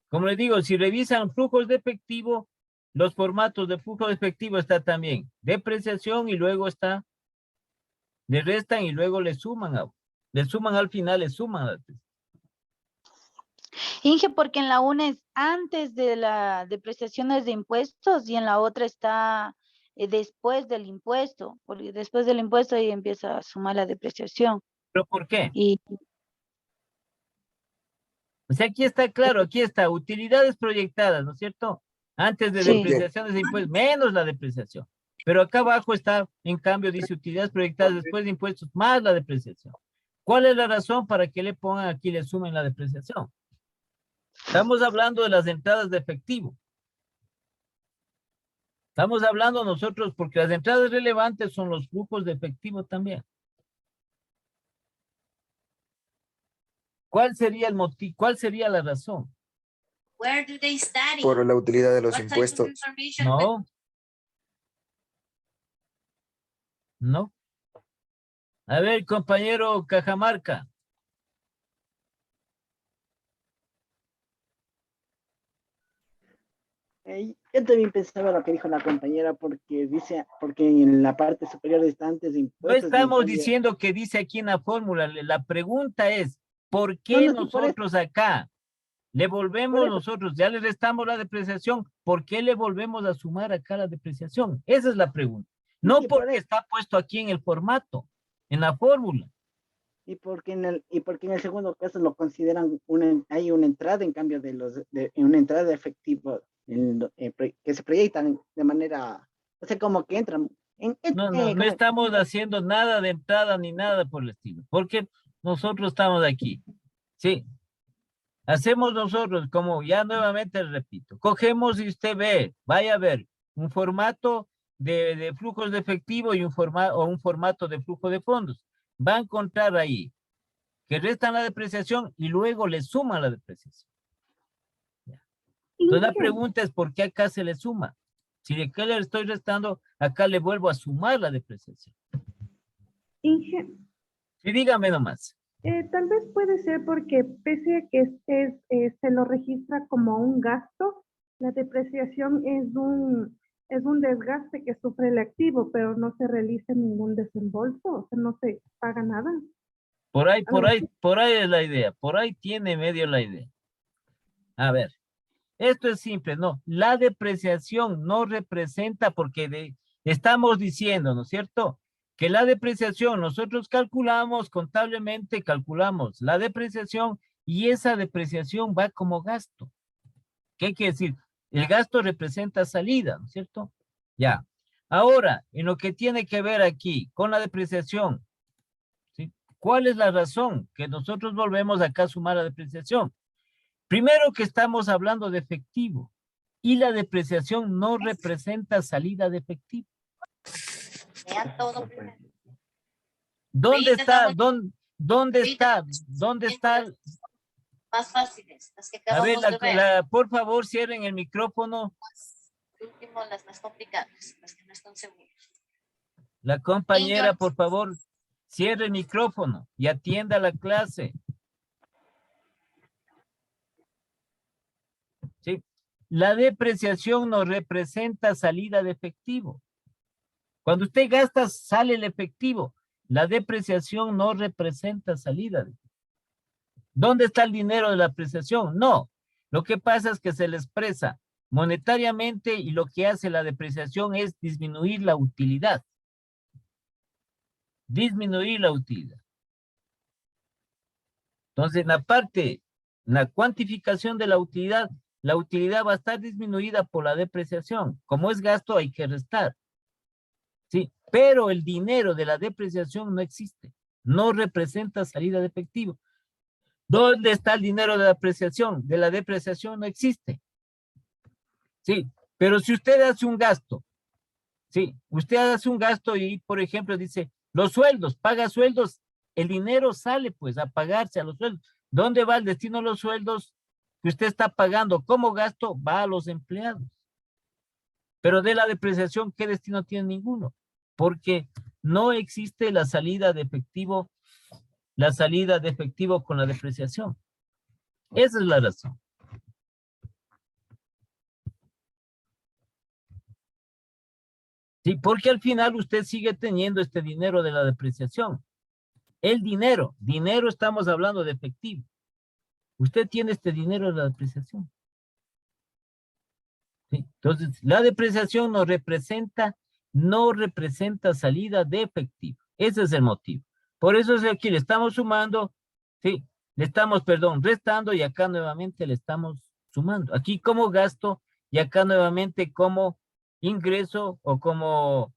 Como les digo, si revisan flujos de efectivo, los formatos de flujo de efectivo está también depreciación y luego está, le restan y luego le suman al final, le suman. Inge, porque en la una es antes de la depreciación de impuestos y en la otra está después del impuesto, porque después del impuesto ahí empieza a sumar la depreciación. ¿Pero por qué? Y O sea, aquí está claro, aquí está, utilidades proyectadas, ¿no es cierto? Antes de Sí. depreciación de impuestos, menos la depreciación. Pero acá abajo está, en cambio, dice utilidades proyectadas después de impuestos más la depreciación. ¿Cuál es la razón para que le pongan aquí, le sumen la depreciación? Estamos hablando de las entradas de efectivo. Estamos hablando nosotros, porque las entradas relevantes son los flujos de efectivo también. ¿Cuál sería el motivo? ¿Cuál sería la razón? Where do they study? Por la utilidad de los What type of impuestos. information No. No. A ver, compañero Cajamarca. Yo también pensaba lo que dijo la compañera porque porque en la parte superior está antes de No impuestos. estamos diciendo que dice aquí en la fórmula. La pregunta es, ¿por qué No, sí, por nosotros acá le volvemos Por eso. nosotros, ya le restamos la depreciación, ¿por qué le volvemos a sumar acá la depreciación? Esa es la pregunta. No Sí, por porque eso. está puesto aquí en el formato, en la fórmula. Y porque en el segundo caso lo consideran hay una entrada en cambio una entrada de efectivo que se proyectan de manera, o sea, como que entran. No estamos haciendo nada de entrada ni nada por el estilo, porque nosotros estamos aquí. Sí. Hacemos nosotros, como ya nuevamente repito, cogemos y usted ve, vaya a ver, un formato de flujos de efectivo y un formato de flujo de fondos. Va a encontrar ahí que restan la depreciación y luego le suman la depreciación. Entonces la pregunta es, ¿por qué acá se le suma? Si de qué le estoy restando, acá le vuelvo a sumar la depreciación. Inge, Sí, dígame nomás. tal vez puede ser porque pese a que se lo registra como un gasto, la depreciación es un desgaste que sufre el activo, pero no se realiza ningún desembolso, o sea, no se paga nada. Por ahí es la idea, por ahí tiene medio la idea. A ver, esto es simple, no, la depreciación no representa porque estamos diciendo, ¿no es cierto? Que la depreciación, nosotros contablemente calculamos la depreciación y esa depreciación va como gasto. ¿Qué quiere decir? El gasto representa salida, ¿no es cierto? Ya. Ahora, en lo que tiene que ver aquí con la depreciación, ¿sí? ¿Cuál es la razón que nosotros volvemos acá a sumar la depreciación? Primero que estamos hablando de efectivo y la depreciación no representa salida de efectivo. Vean todo. ¿Dónde está? ¿Dónde está? más fáciles, las que A ver, acabamos de ver. por favor, cierren el micrófono. Último, las más complicadas, las que no están seguras. La compañera, George. por favor, cierre el micrófono y atienda la clase. ¿Sí? La depreciación nos representa salida de efectivo. Cuando usted gasta, sale el efectivo. La depreciación no representa salida de efectivo. ¿Dónde está el dinero de la depreciación? No. Lo que pasa es que se le expresa monetariamente y lo que hace la depreciación es disminuir la utilidad. Disminuir la utilidad. Entonces, en la cuantificación de la utilidad va a estar disminuida por la depreciación. Como es gasto, hay que restar. Sí, pero el dinero de la depreciación no existe. No representa salida de efectivo. ¿Dónde está el dinero de la depreciación? De la depreciación no existe. Sí, pero si usted hace un gasto, sí, usted hace un gasto y, por ejemplo, dice, los sueldos, paga sueldos, el dinero sale pues a pagarse a los sueldos. ¿Dónde va el destino de los sueldos que usted está pagando como gasto? Va a los empleados. Pero de la depreciación, ¿qué destino tiene? Ninguno. Porque no existe la salida de efectivo con la depreciación. Esa es la razón. Sí, porque al final usted sigue teniendo este dinero de la depreciación. El dinero estamos hablando de efectivo. Usted tiene este dinero de la depreciación. ¿Sí? Entonces, la depreciación no representa salida de efectivo. Ese es el motivo. Por eso es aquí le estamos sumando, sí, le estamos, restando y acá nuevamente le estamos sumando. Aquí como gasto y acá nuevamente como ingreso o como,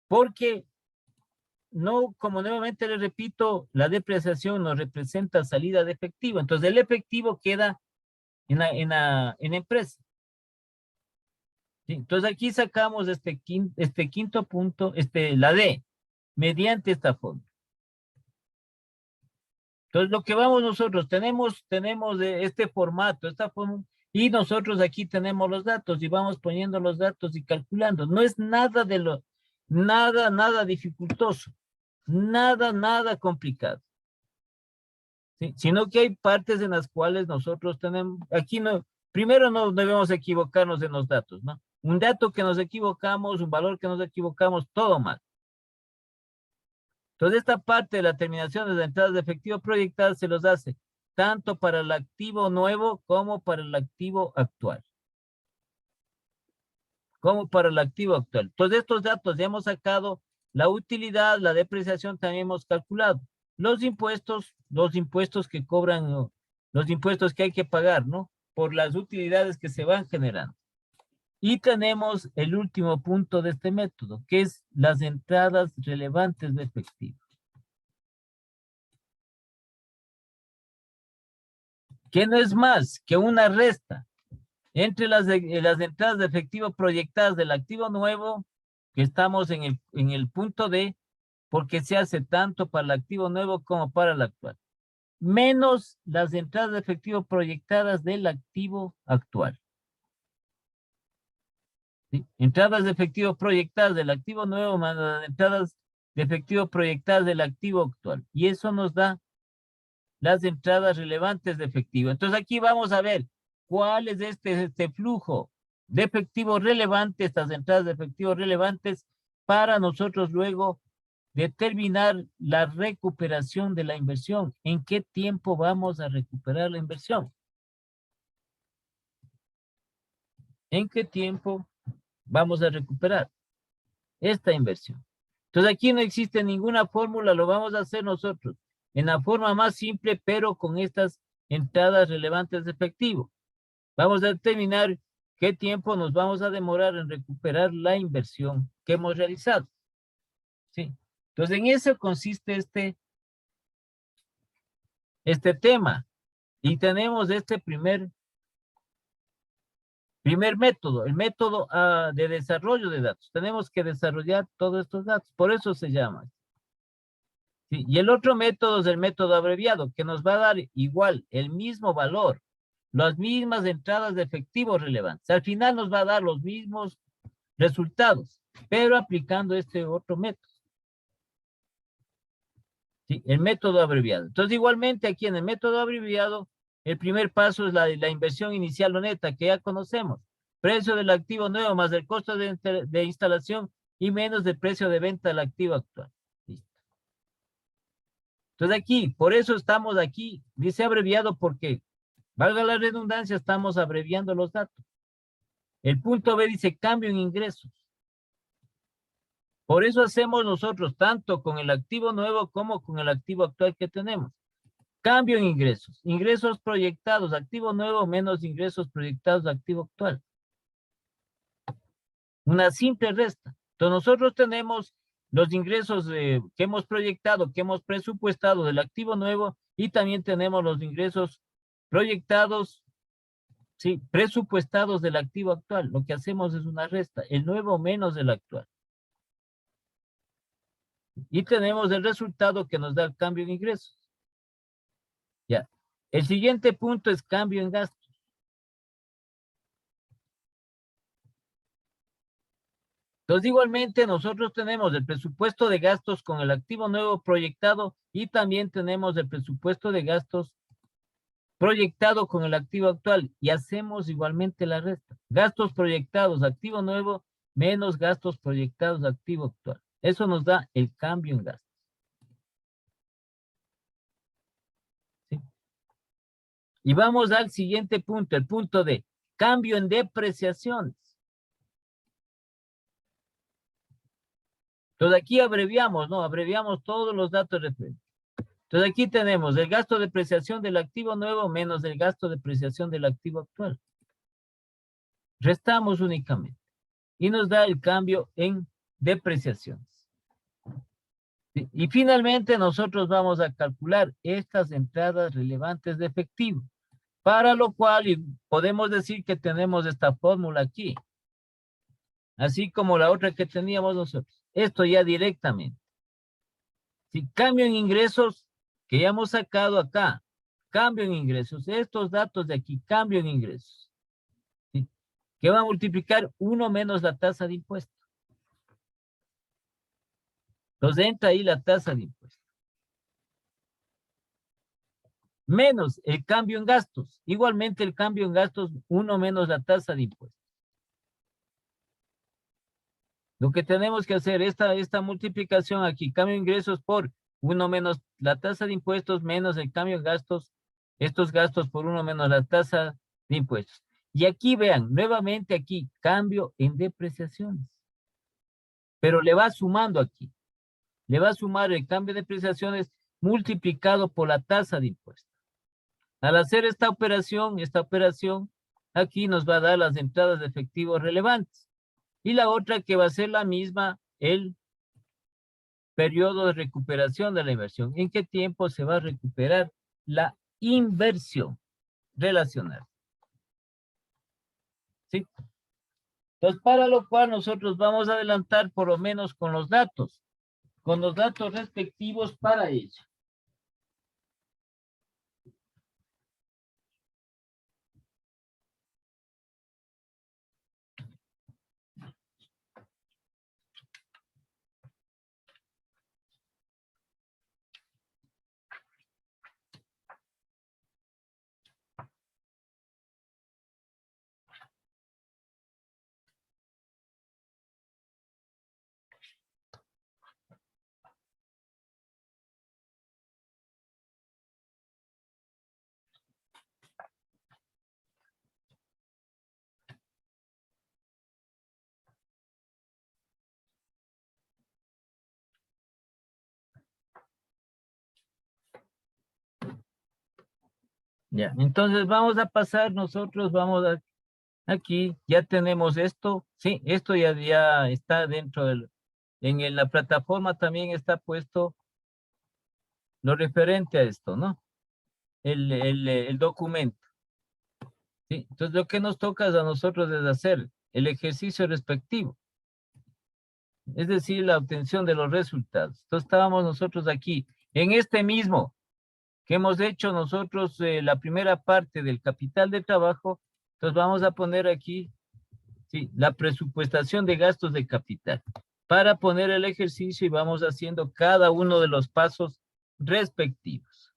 porque no, como nuevamente le repito, la depreciación no representa salida de efectivo. Entonces el efectivo queda en la empresa. ¿Sí? Entonces aquí sacamos este quinto punto, la D, mediante esta forma. Entonces lo que vamos nosotros, tenemos este formato, esta forma, y nosotros aquí tenemos los datos y vamos poniendo los datos y calculando. No es nada nada dificultoso, nada complicado. ¿Sí? Sino que hay partes en las cuales nosotros tenemos, aquí primero no debemos equivocarnos en los datos, ¿no? Un dato que nos equivocamos, un valor que nos equivocamos, todo mal. Entonces esta parte de la terminación de las entradas de efectivo proyectadas se los hace tanto para el activo nuevo como para el activo actual. Entonces estos datos ya hemos sacado la utilidad, la depreciación también hemos calculado. Los impuestos que cobran, los impuestos que hay que pagar, ¿no? Por las utilidades que se van generando. Y tenemos el último punto de este método, que es las entradas relevantes de efectivo. Que no es más que una resta entre las entradas de efectivo proyectadas del activo nuevo, que estamos en el punto D, porque se hace tanto para el activo nuevo como para el actual, menos las entradas de efectivo proyectadas del activo actual. ¿Sí? Entradas de efectivo proyectadas del activo nuevo más las entradas de efectivo proyectadas del activo actual. Y eso nos da las entradas relevantes de efectivo. Entonces aquí vamos a ver cuál es este flujo de efectivo relevante, estas entradas de efectivo relevantes, para nosotros luego determinar la recuperación de la inversión. ¿En qué tiempo vamos a recuperar la inversión? ¿En qué tiempo vamos a recuperar esta inversión? Entonces aquí no existe ninguna fórmula, lo vamos a hacer nosotros en la forma más simple, pero con estas entradas relevantes de efectivo. Vamos a determinar qué tiempo nos vamos a demorar en recuperar la inversión que hemos realizado. ¿Sí? Entonces en eso consiste este tema. Y tenemos este primer método, el método de desarrollo de datos. Tenemos que desarrollar todos estos datos, por eso se llama. ¿sí? Y el otro método es el método abreviado, que nos va a dar igual, el mismo valor, las mismas entradas de efectivos relevantes. Al final nos va a dar los mismos resultados, pero aplicando este otro método. ¿Sí? El método abreviado. Entonces, igualmente aquí en el método abreviado, el primer paso es la inversión inicial o neta, que ya conocemos. Precio del activo nuevo más el costo de instalación y menos el precio de venta del activo actual. Listo. Entonces aquí, por eso estamos aquí, dice abreviado porque, valga la redundancia, estamos abreviando los datos. El punto B dice cambio en ingresos. Por eso hacemos nosotros tanto con el activo nuevo como con el activo actual que tenemos. Cambio en ingresos. Ingresos proyectados, activo nuevo menos ingresos proyectados, activo actual. Una simple resta. Entonces nosotros tenemos los ingresos que hemos proyectado, que hemos presupuestado del activo nuevo y también tenemos los ingresos proyectados, sí, presupuestados del activo actual. Lo que hacemos es una resta, el nuevo menos el actual. Y tenemos el resultado que nos da el cambio en ingresos. Ya. El siguiente punto es cambio en gastos. Entonces, igualmente, nosotros tenemos el presupuesto de gastos con el activo nuevo proyectado y también tenemos el presupuesto de gastos proyectado con el activo actual y hacemos igualmente la resta. Gastos proyectados, activo nuevo, menos gastos proyectados, activo actual. Eso nos da el cambio en gastos. ¿Sí? Y vamos al siguiente punto, el punto de cambio en depreciaciones. Entonces aquí abreviamos, ¿no? Abreviamos todos los datos referentes. Entonces aquí tenemos el gasto de depreciación del activo nuevo menos el gasto de depreciación del activo actual. Restamos únicamente. Y nos da el cambio en depreciaciones. Y finalmente nosotros vamos a calcular estas entradas relevantes de efectivo. Para lo cual podemos decir que tenemos esta fórmula aquí. Así como la otra que teníamos nosotros. Esto ya directamente. Si cambio en ingresos, que ya hemos sacado acá, cambio en ingresos, estos datos de aquí, cambio en ingresos. ¿Sí? Que va a multiplicar 1 menos la tasa de impuesto. Entonces entra ahí la tasa de impuesto. Menos el cambio en gastos. Igualmente el cambio en gastos, 1 menos la tasa de impuesto. Lo que tenemos que hacer, esta multiplicación aquí, cambio de ingresos por 1 menos la tasa de impuestos menos el cambio en gastos, estos gastos por 1 menos la tasa de impuestos. Y aquí vean, nuevamente aquí, cambio en depreciaciones. Pero le va sumando aquí. Le va a sumar el cambio de depreciaciones multiplicado por la tasa de impuestos. Al hacer esta operación aquí nos va a dar las entradas de efectivos relevantes. Y la otra que va a ser la misma, el periodo de recuperación de la inversión. ¿En qué tiempo se va a recuperar la inversión relacional? ¿Sí? Entonces, para lo cual nosotros vamos a adelantar por lo menos con los datos respectivos para ello. Ya, entonces vamos a pasar nosotros, aquí, ya tenemos esto, sí, esto ya está dentro en la plataforma también está puesto lo referente a esto, ¿no? El documento. ¿Sí? Entonces lo que nos toca a nosotros es hacer el ejercicio respectivo. Es decir, la obtención de los resultados. Entonces estábamos nosotros aquí En este mismo que hemos hecho nosotros la primera parte del capital de trabajo, entonces vamos a poner aquí, sí, la presupuestación de gastos de capital. Para poner el ejercicio y vamos haciendo cada uno de los pasos respectivos.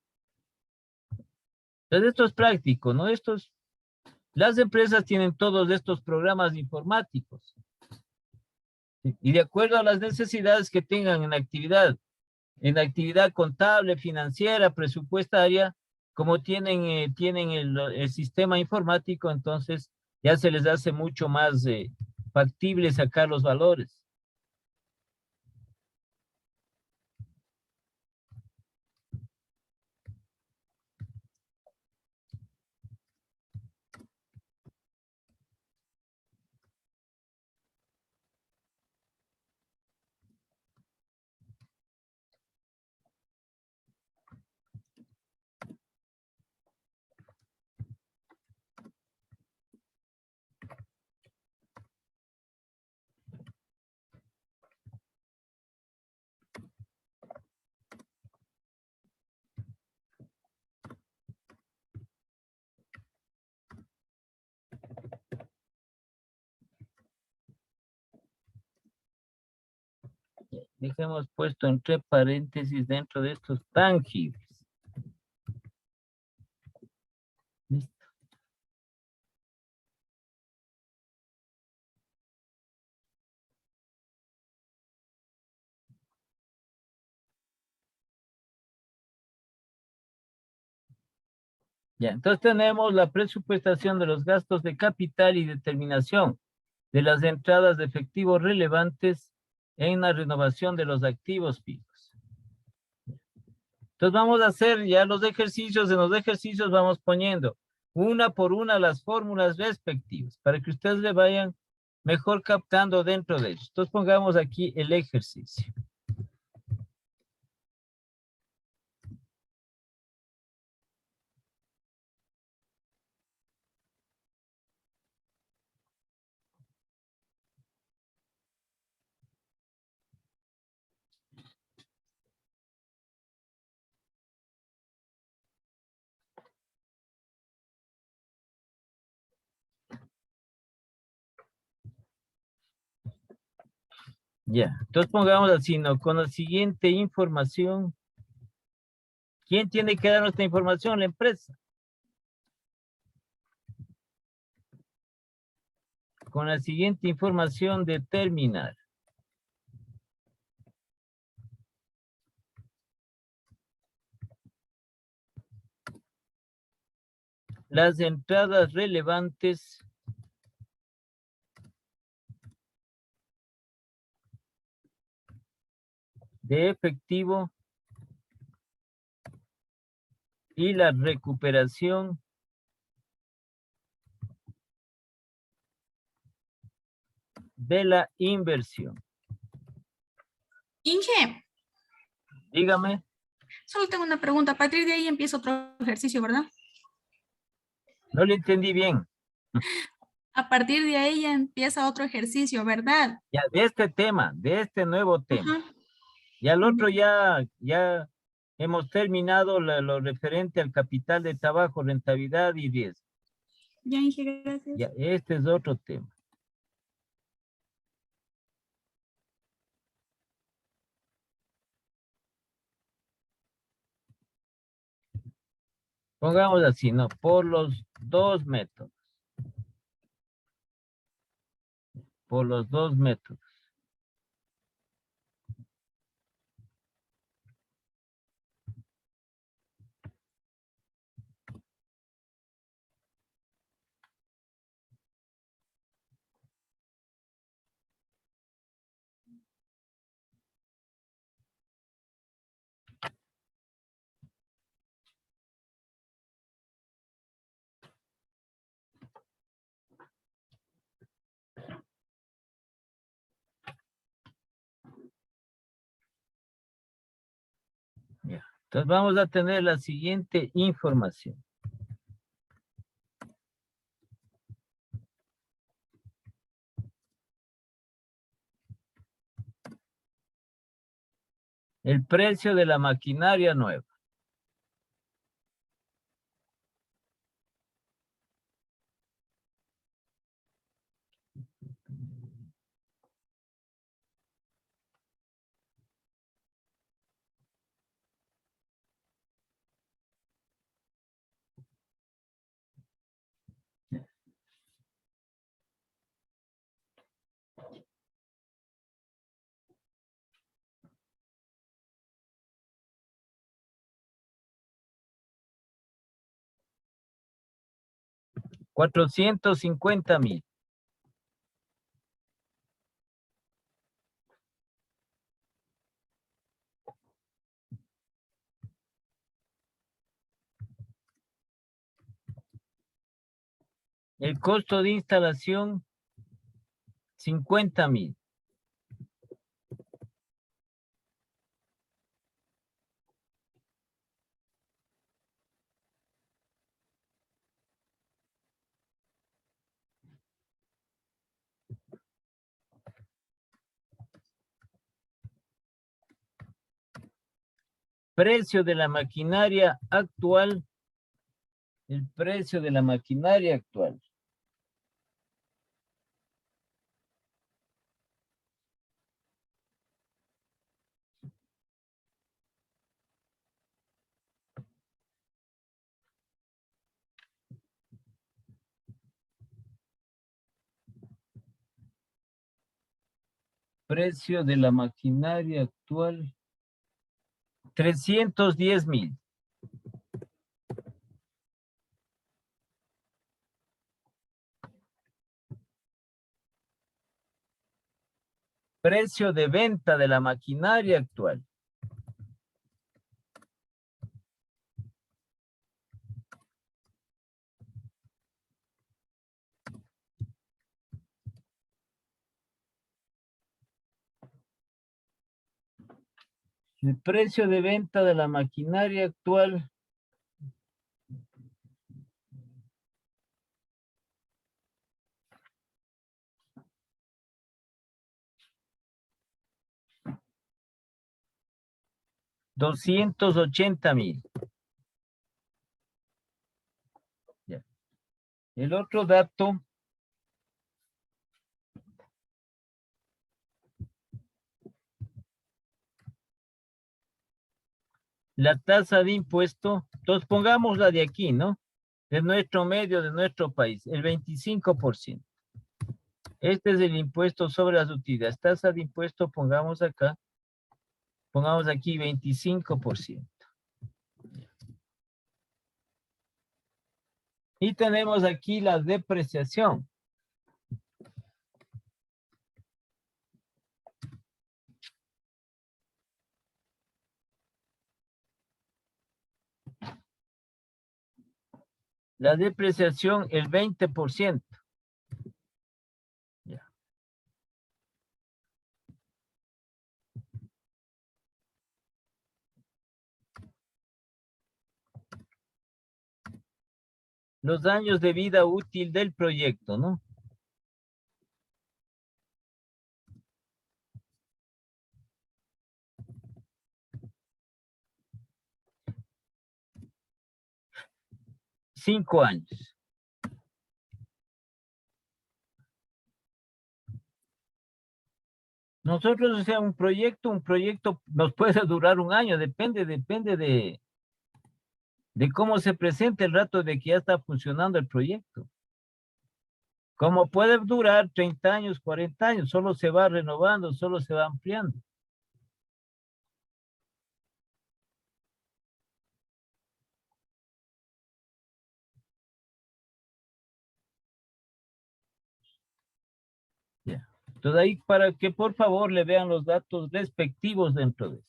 Entonces esto es práctico, ¿no? Las empresas tienen todos estos programas informáticos. ¿Sí? Y de acuerdo a las necesidades que tengan en actividad contable, financiera, presupuestaria, como tienen el sistema informático, entonces ya se les hace mucho más factible sacar los valores. Dejemos puesto entre paréntesis dentro de estos tangibles. Listo. Ya, entonces tenemos la presupuestación de los gastos de capital y determinación de las entradas de efectivo relevantes en la renovación de los activos fijos. Entonces vamos a hacer ya los ejercicios. En los ejercicios vamos poniendo una por una las fórmulas respectivas para que ustedes le vayan mejor captando dentro de ellos. Entonces pongamos aquí el ejercicio. Ya, entonces pongamos así, ¿no? Con la siguiente información. ¿Quién tiene que dar nuestra información? La empresa. Con la siguiente información determinar. Las entradas relevantes de efectivo y la recuperación de la inversión. Inge, Dígame. solo tengo una pregunta. A partir de ahí empieza otro ejercicio, ¿verdad? No le entendí bien. A partir de ahí ya empieza otro ejercicio, ¿verdad? Ya, de este tema, de este nuevo tema. Ajá. Y al otro ya hemos terminado lo referente al capital de trabajo, rentabilidad y riesgo. Ya, Inge, gracias. Ya, este es otro tema. Pongamos así, ¿no? Por los dos métodos. Por los dos métodos. Ya. Entonces vamos a tener la siguiente información. El precio de la maquinaria nueva. $450,000. El costo de instalación, 50,000. Precio de la maquinaria actual. El precio de la maquinaria actual. Precio de la maquinaria actual. 310,000. Precio de venta de la maquinaria actual. El precio de venta de la maquinaria actual. $280,000. Ya. El otro dato. La tasa de impuesto, entonces pongamos la de aquí, ¿no? De nuestro medio, de nuestro país, el 25%. Este es el impuesto sobre las utilidades. Tasa de impuesto, pongamos acá. Pongamos aquí 25%. Y tenemos aquí la depreciación. La depreciación, el 20%. Ya. Los años de vida útil del proyecto, ¿no? Cinco años. Nosotros, o sea, un proyecto nos puede durar un año, depende de cómo se presente el rato de que ya está funcionando el proyecto. Como puede durar 30 años, 40 años, solo se va renovando, solo se va ampliando. Ya. Entonces ahí para que por favor le vean los datos respectivos dentro de esto.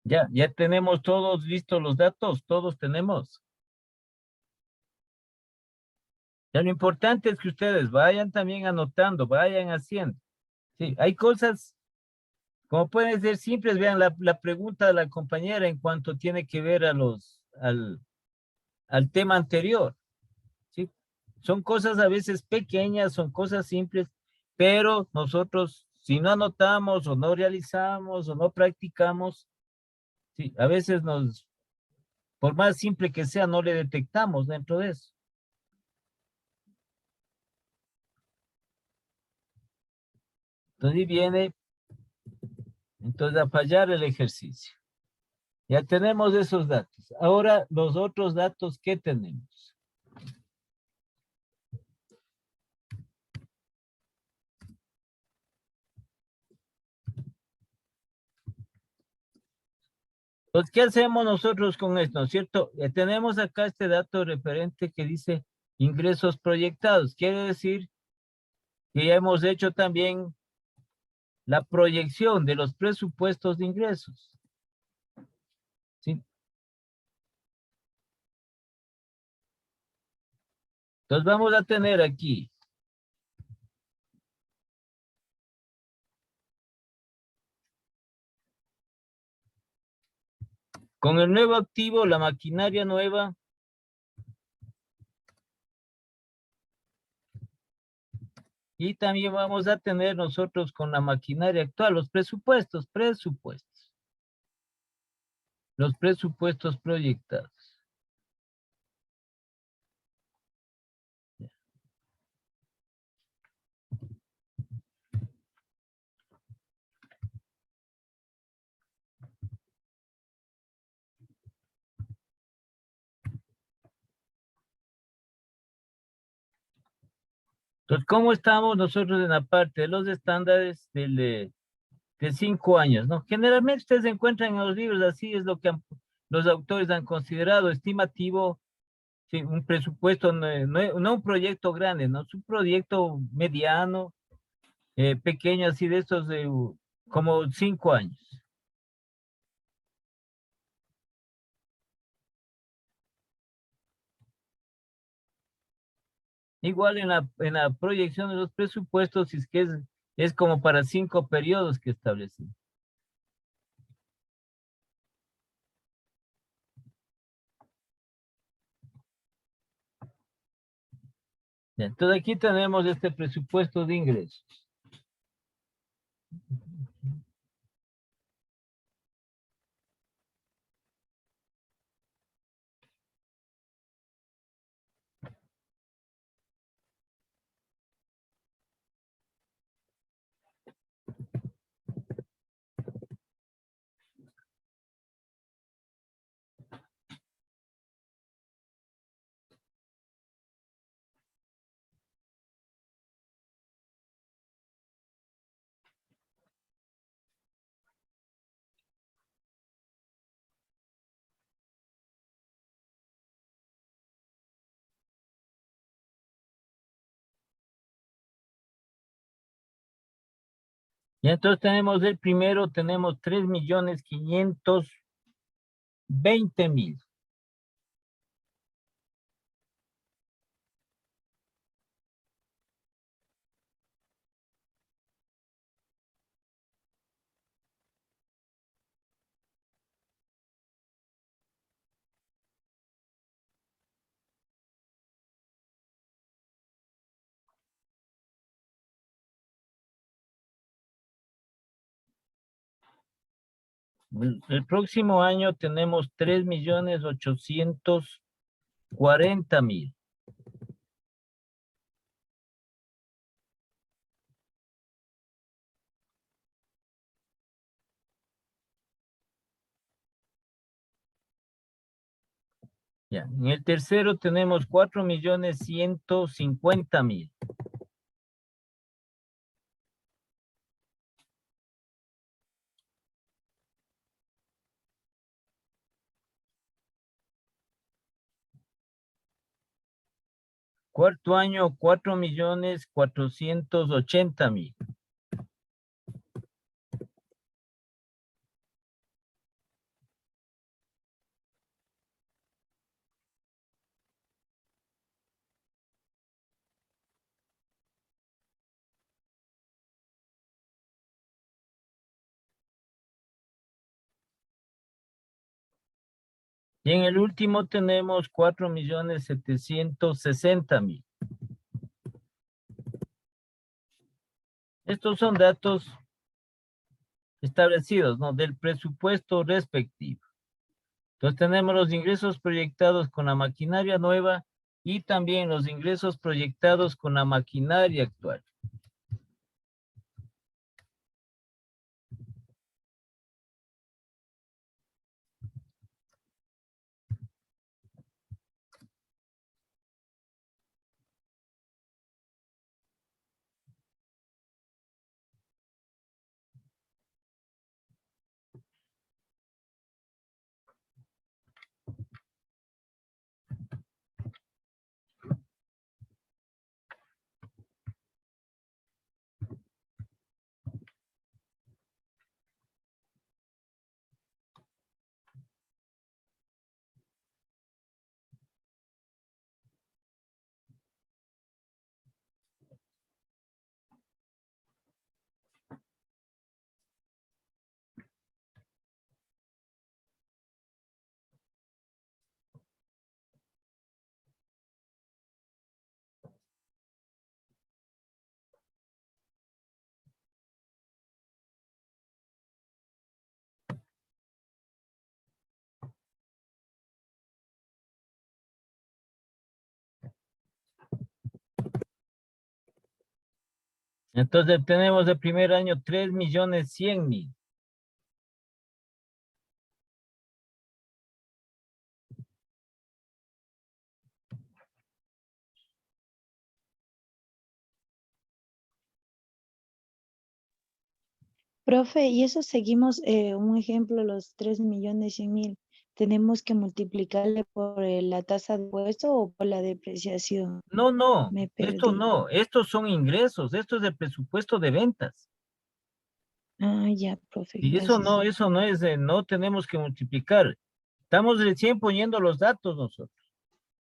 Ya tenemos todos listos los datos, todos tenemos. Ya lo importante es que ustedes vayan también anotando, vayan haciendo. Sí, hay cosas, como pueden ser simples, vean la pregunta de la compañera en cuanto tiene que ver al tema anterior. ¿Sí? Son cosas a veces pequeñas, son cosas simples, pero nosotros, si no anotamos o no realizamos o no practicamos, sí, a veces por más simple que sea, no le detectamos dentro de eso. Entonces ahí viene, entonces a fallar el ejercicio. Ya tenemos esos datos. Ahora los otros datos que tenemos. Entonces, ¿qué hacemos nosotros con esto? ¿No es cierto? Tenemos acá este dato referente que dice ingresos proyectados. Quiere decir que ya hemos hecho también la proyección de los presupuestos de ingresos. ¿Sí? Entonces vamos a tener aquí con el nuevo activo, la maquinaria nueva, y también vamos a tener nosotros con la maquinaria actual los presupuestos, los presupuestos proyectados. Entonces, ¿cómo estamos nosotros en la parte de los estándares de 5 años, ¿no? Generalmente ustedes encuentran en los libros, así es lo que los autores han considerado estimativo, sí, un presupuesto, no un proyecto grande, ¿no? Es un proyecto mediano, pequeño, así de estos de como 5 años. Igual en la proyección de los presupuestos, si es que es como para 5 periodos que establecen. Entonces aquí tenemos este presupuesto de ingresos. Y entonces tenemos el primero, tenemos 3.520.000. El próximo año tenemos 3.840.000. Ya, en el tercero tenemos 4.150.000. Cuarto año, 4.480.000. Y en el último tenemos 4.760.000. Estos son datos establecidos, ¿no? Del presupuesto respectivo. Entonces tenemos los ingresos proyectados con la maquinaria nueva y también los ingresos proyectados con la maquinaria actual. Entonces tenemos el primer año 3.100.000. Profe, y eso seguimos, un ejemplo, los 3.100.000. ¿Tenemos que multiplicarle por la tasa de impuesto o por la depreciación? No, Me esto perdí. no, estos son ingresos, esto es el presupuesto de ventas. Ah, ya, profe, Y gracias. eso no es, no tenemos que multiplicar. Estamos recién poniendo los datos nosotros.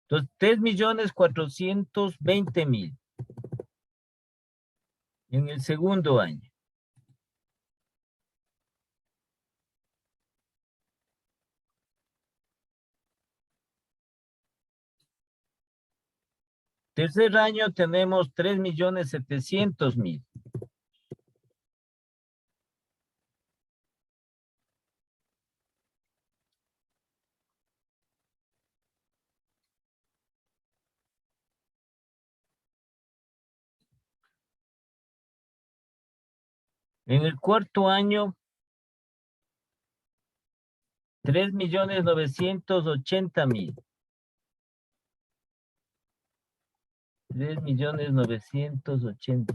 Entonces, 3.420.000 en el segundo año. Tercer año tenemos 3.700.000. En el cuarto año, 3.980.000. 3.980.000.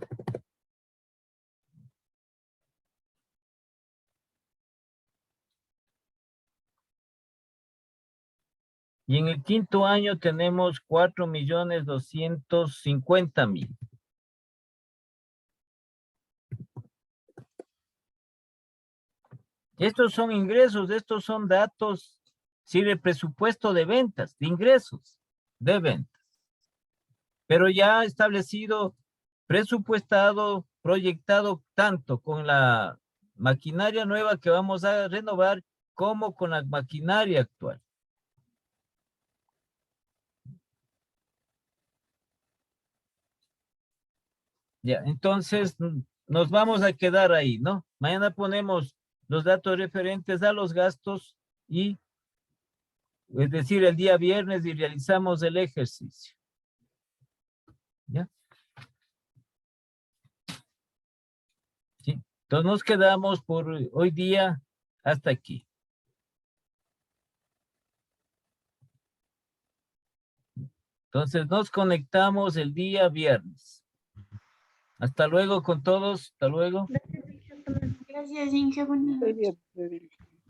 Y en el quinto año tenemos 4.250.000. Estos son ingresos, estos son datos, sí, de presupuesto de ventas, de ingresos, de ventas. Pero ya establecido, presupuestado, proyectado tanto con la maquinaria nueva que vamos a renovar como con la maquinaria actual. Ya, entonces nos vamos a quedar ahí, ¿no? Mañana ponemos los datos referentes a los gastos y, es decir, el día viernes y realizamos el ejercicio. ¿Ya? Sí. Entonces nos quedamos por hoy día hasta aquí. Entonces nos conectamos el día viernes. Hasta luego con todos. Hasta luego. Gracias, Inge. Buenas noches.